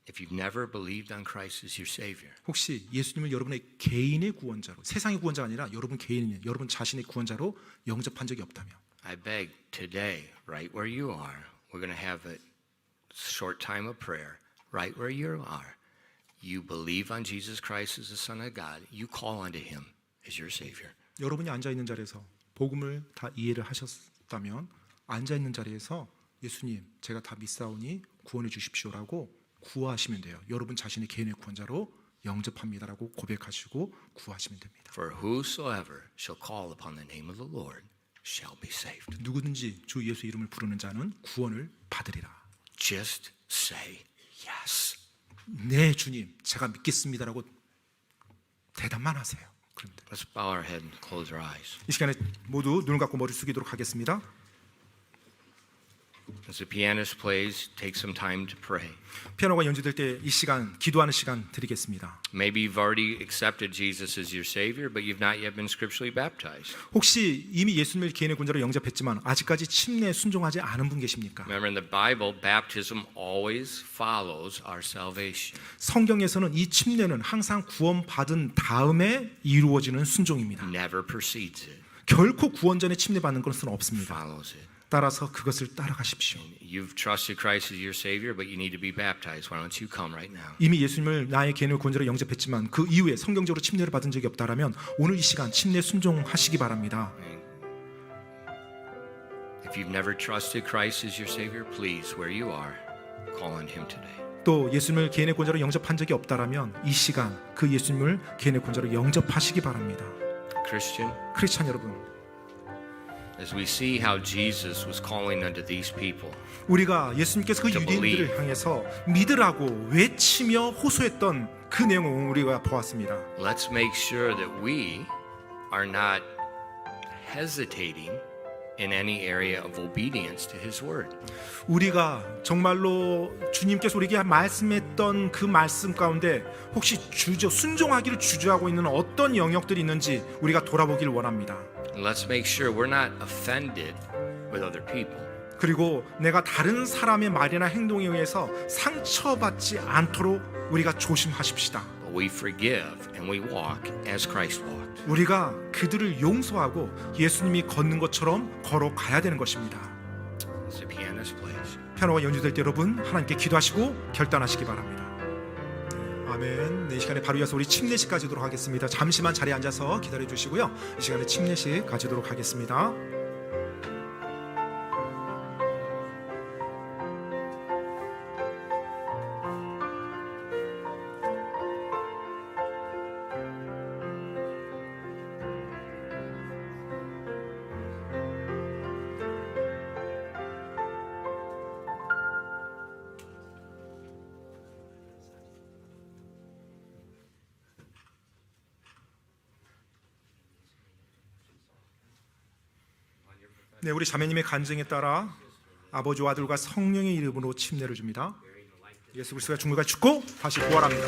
If you've never believed on Christ as your Savior, 혹시 예수님을 여러분의 개인의 구원자로, 세상의 구원자가 아니라 여러분 개인의, 여러분 자신의 구원자로 영접한 적이 없다면 I beg today, right where you are, we're going to have short time of prayer, right where you are, you believe on Jesus Christ as the Son of God, you call unto him as your Savior. 여러분이 앉아 있는 자리에서 복음을 다 이해를 하셨다면 앉아 있는 자리에서 예수님, 제가 다 믿사오니 구원해 주십시오라고 구하시면 돼요. 여러분 자신의 개인의 구원자로 영접합니다라고 고백하시고 구하시면 됩니다. For whosoever shall call upon the name of the Lord shall be saved. 누구든지 주 예수 이름을 부르는 자는 구원을 받으리라. Just say yes. 네, 주님, 제가 믿겠습니다라고 대답만 하세요. 그럼 돼요. Let's bow our head and close our eyes. 이 시간에 모두 눈을 감고 머리 숙이도록 하겠습니다. As the pianist plays, take some time to pray. 피아노가 연주될 때 이 시간 기도하는 시간 드리겠습니다. Maybe you've already accepted Jesus as your Savior, but you've not yet been scripturally baptized. 혹시 이미 예수님을 개인의 구원자로 영접했지만 아직까지 침례에 순종하지 않은 분 계십니까? Remember, in the Bible, baptism always follows our salvation. 성경에서는 이 침례는 항상 구원받은 다음에 이루어지는 순종입니다. Never precedes it, 결코 구원 전에 침례받는 것은 없습니다. follows it. 따라서 그것을 따라가십시오. You've trusted Christ as your Savior, but you need to be baptized. Why don't you come right now? 이미 예수님을 나의 개인의 구원자로 영접했지만 그 이후에 성경적으로 침례를 받은 적이 없다라면 오늘 이 시간 침례 순종하시기 바랍니다. If you've never trusted Christ as your Savior, please, where you are, call on Him today. 또 예수님을 개인의 구원자로 영접한 적이 없다라면 이 시간 그 예수님을 개인의 구원자로 영접하시기 바랍니다. Christian, 크리스찬 여러분, as we see how Jesus was calling unto these people, 우리가 예수님께서 그 To 유대인들을 향해서 믿으라고 외치며 호소했던 그 내용을 우리가 보았습니다. let's make sure that we are not hesitating in any area of obedience to His word. 우리가 정말로 주님께서 우리에게 말씀했던 그 말씀 가운데 혹시 순종하기를 주저하고 있는 어떤 영역들이 있는지 우리가 돌아보길 원합니다. Let's make sure we're not offended with other people. 그리고 내가 다른 사람의 말이나 행동에 의해서 상처받지 않도록 우리가 조심하십시다. But we forgive and we walk as Christ walked. 우리가 그들을 용서하고 예수님이 걷는 것처럼 걸어가야 되는 것입니다. As the pianist plays. 피아노가 연주될 때 여러분 하나님께 기도하시고 결단하시기 바랍니다. 아멘. 네, 이 시간에 바로 이어서 우리 침례식 가지도록 하겠습니다. 잠시만 자리에 앉아서 기다려 주시고요. 이 시간에 침례식 가지도록 하겠습니다. 네, 우리 자매님의 간증에 따라 아버지와 아들과 성령의 이름으로 침례를 줍니다. 예수 그리스도가 죽음과 죽고 다시 부활합니다.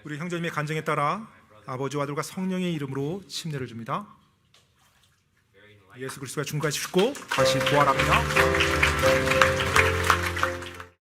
우리 형제님의 간증에 따라 아버지와 아들과 성령의 이름으로 침례를 줍니다. 예수 그리스도가 죽음과 죽고 다시 부활합니다.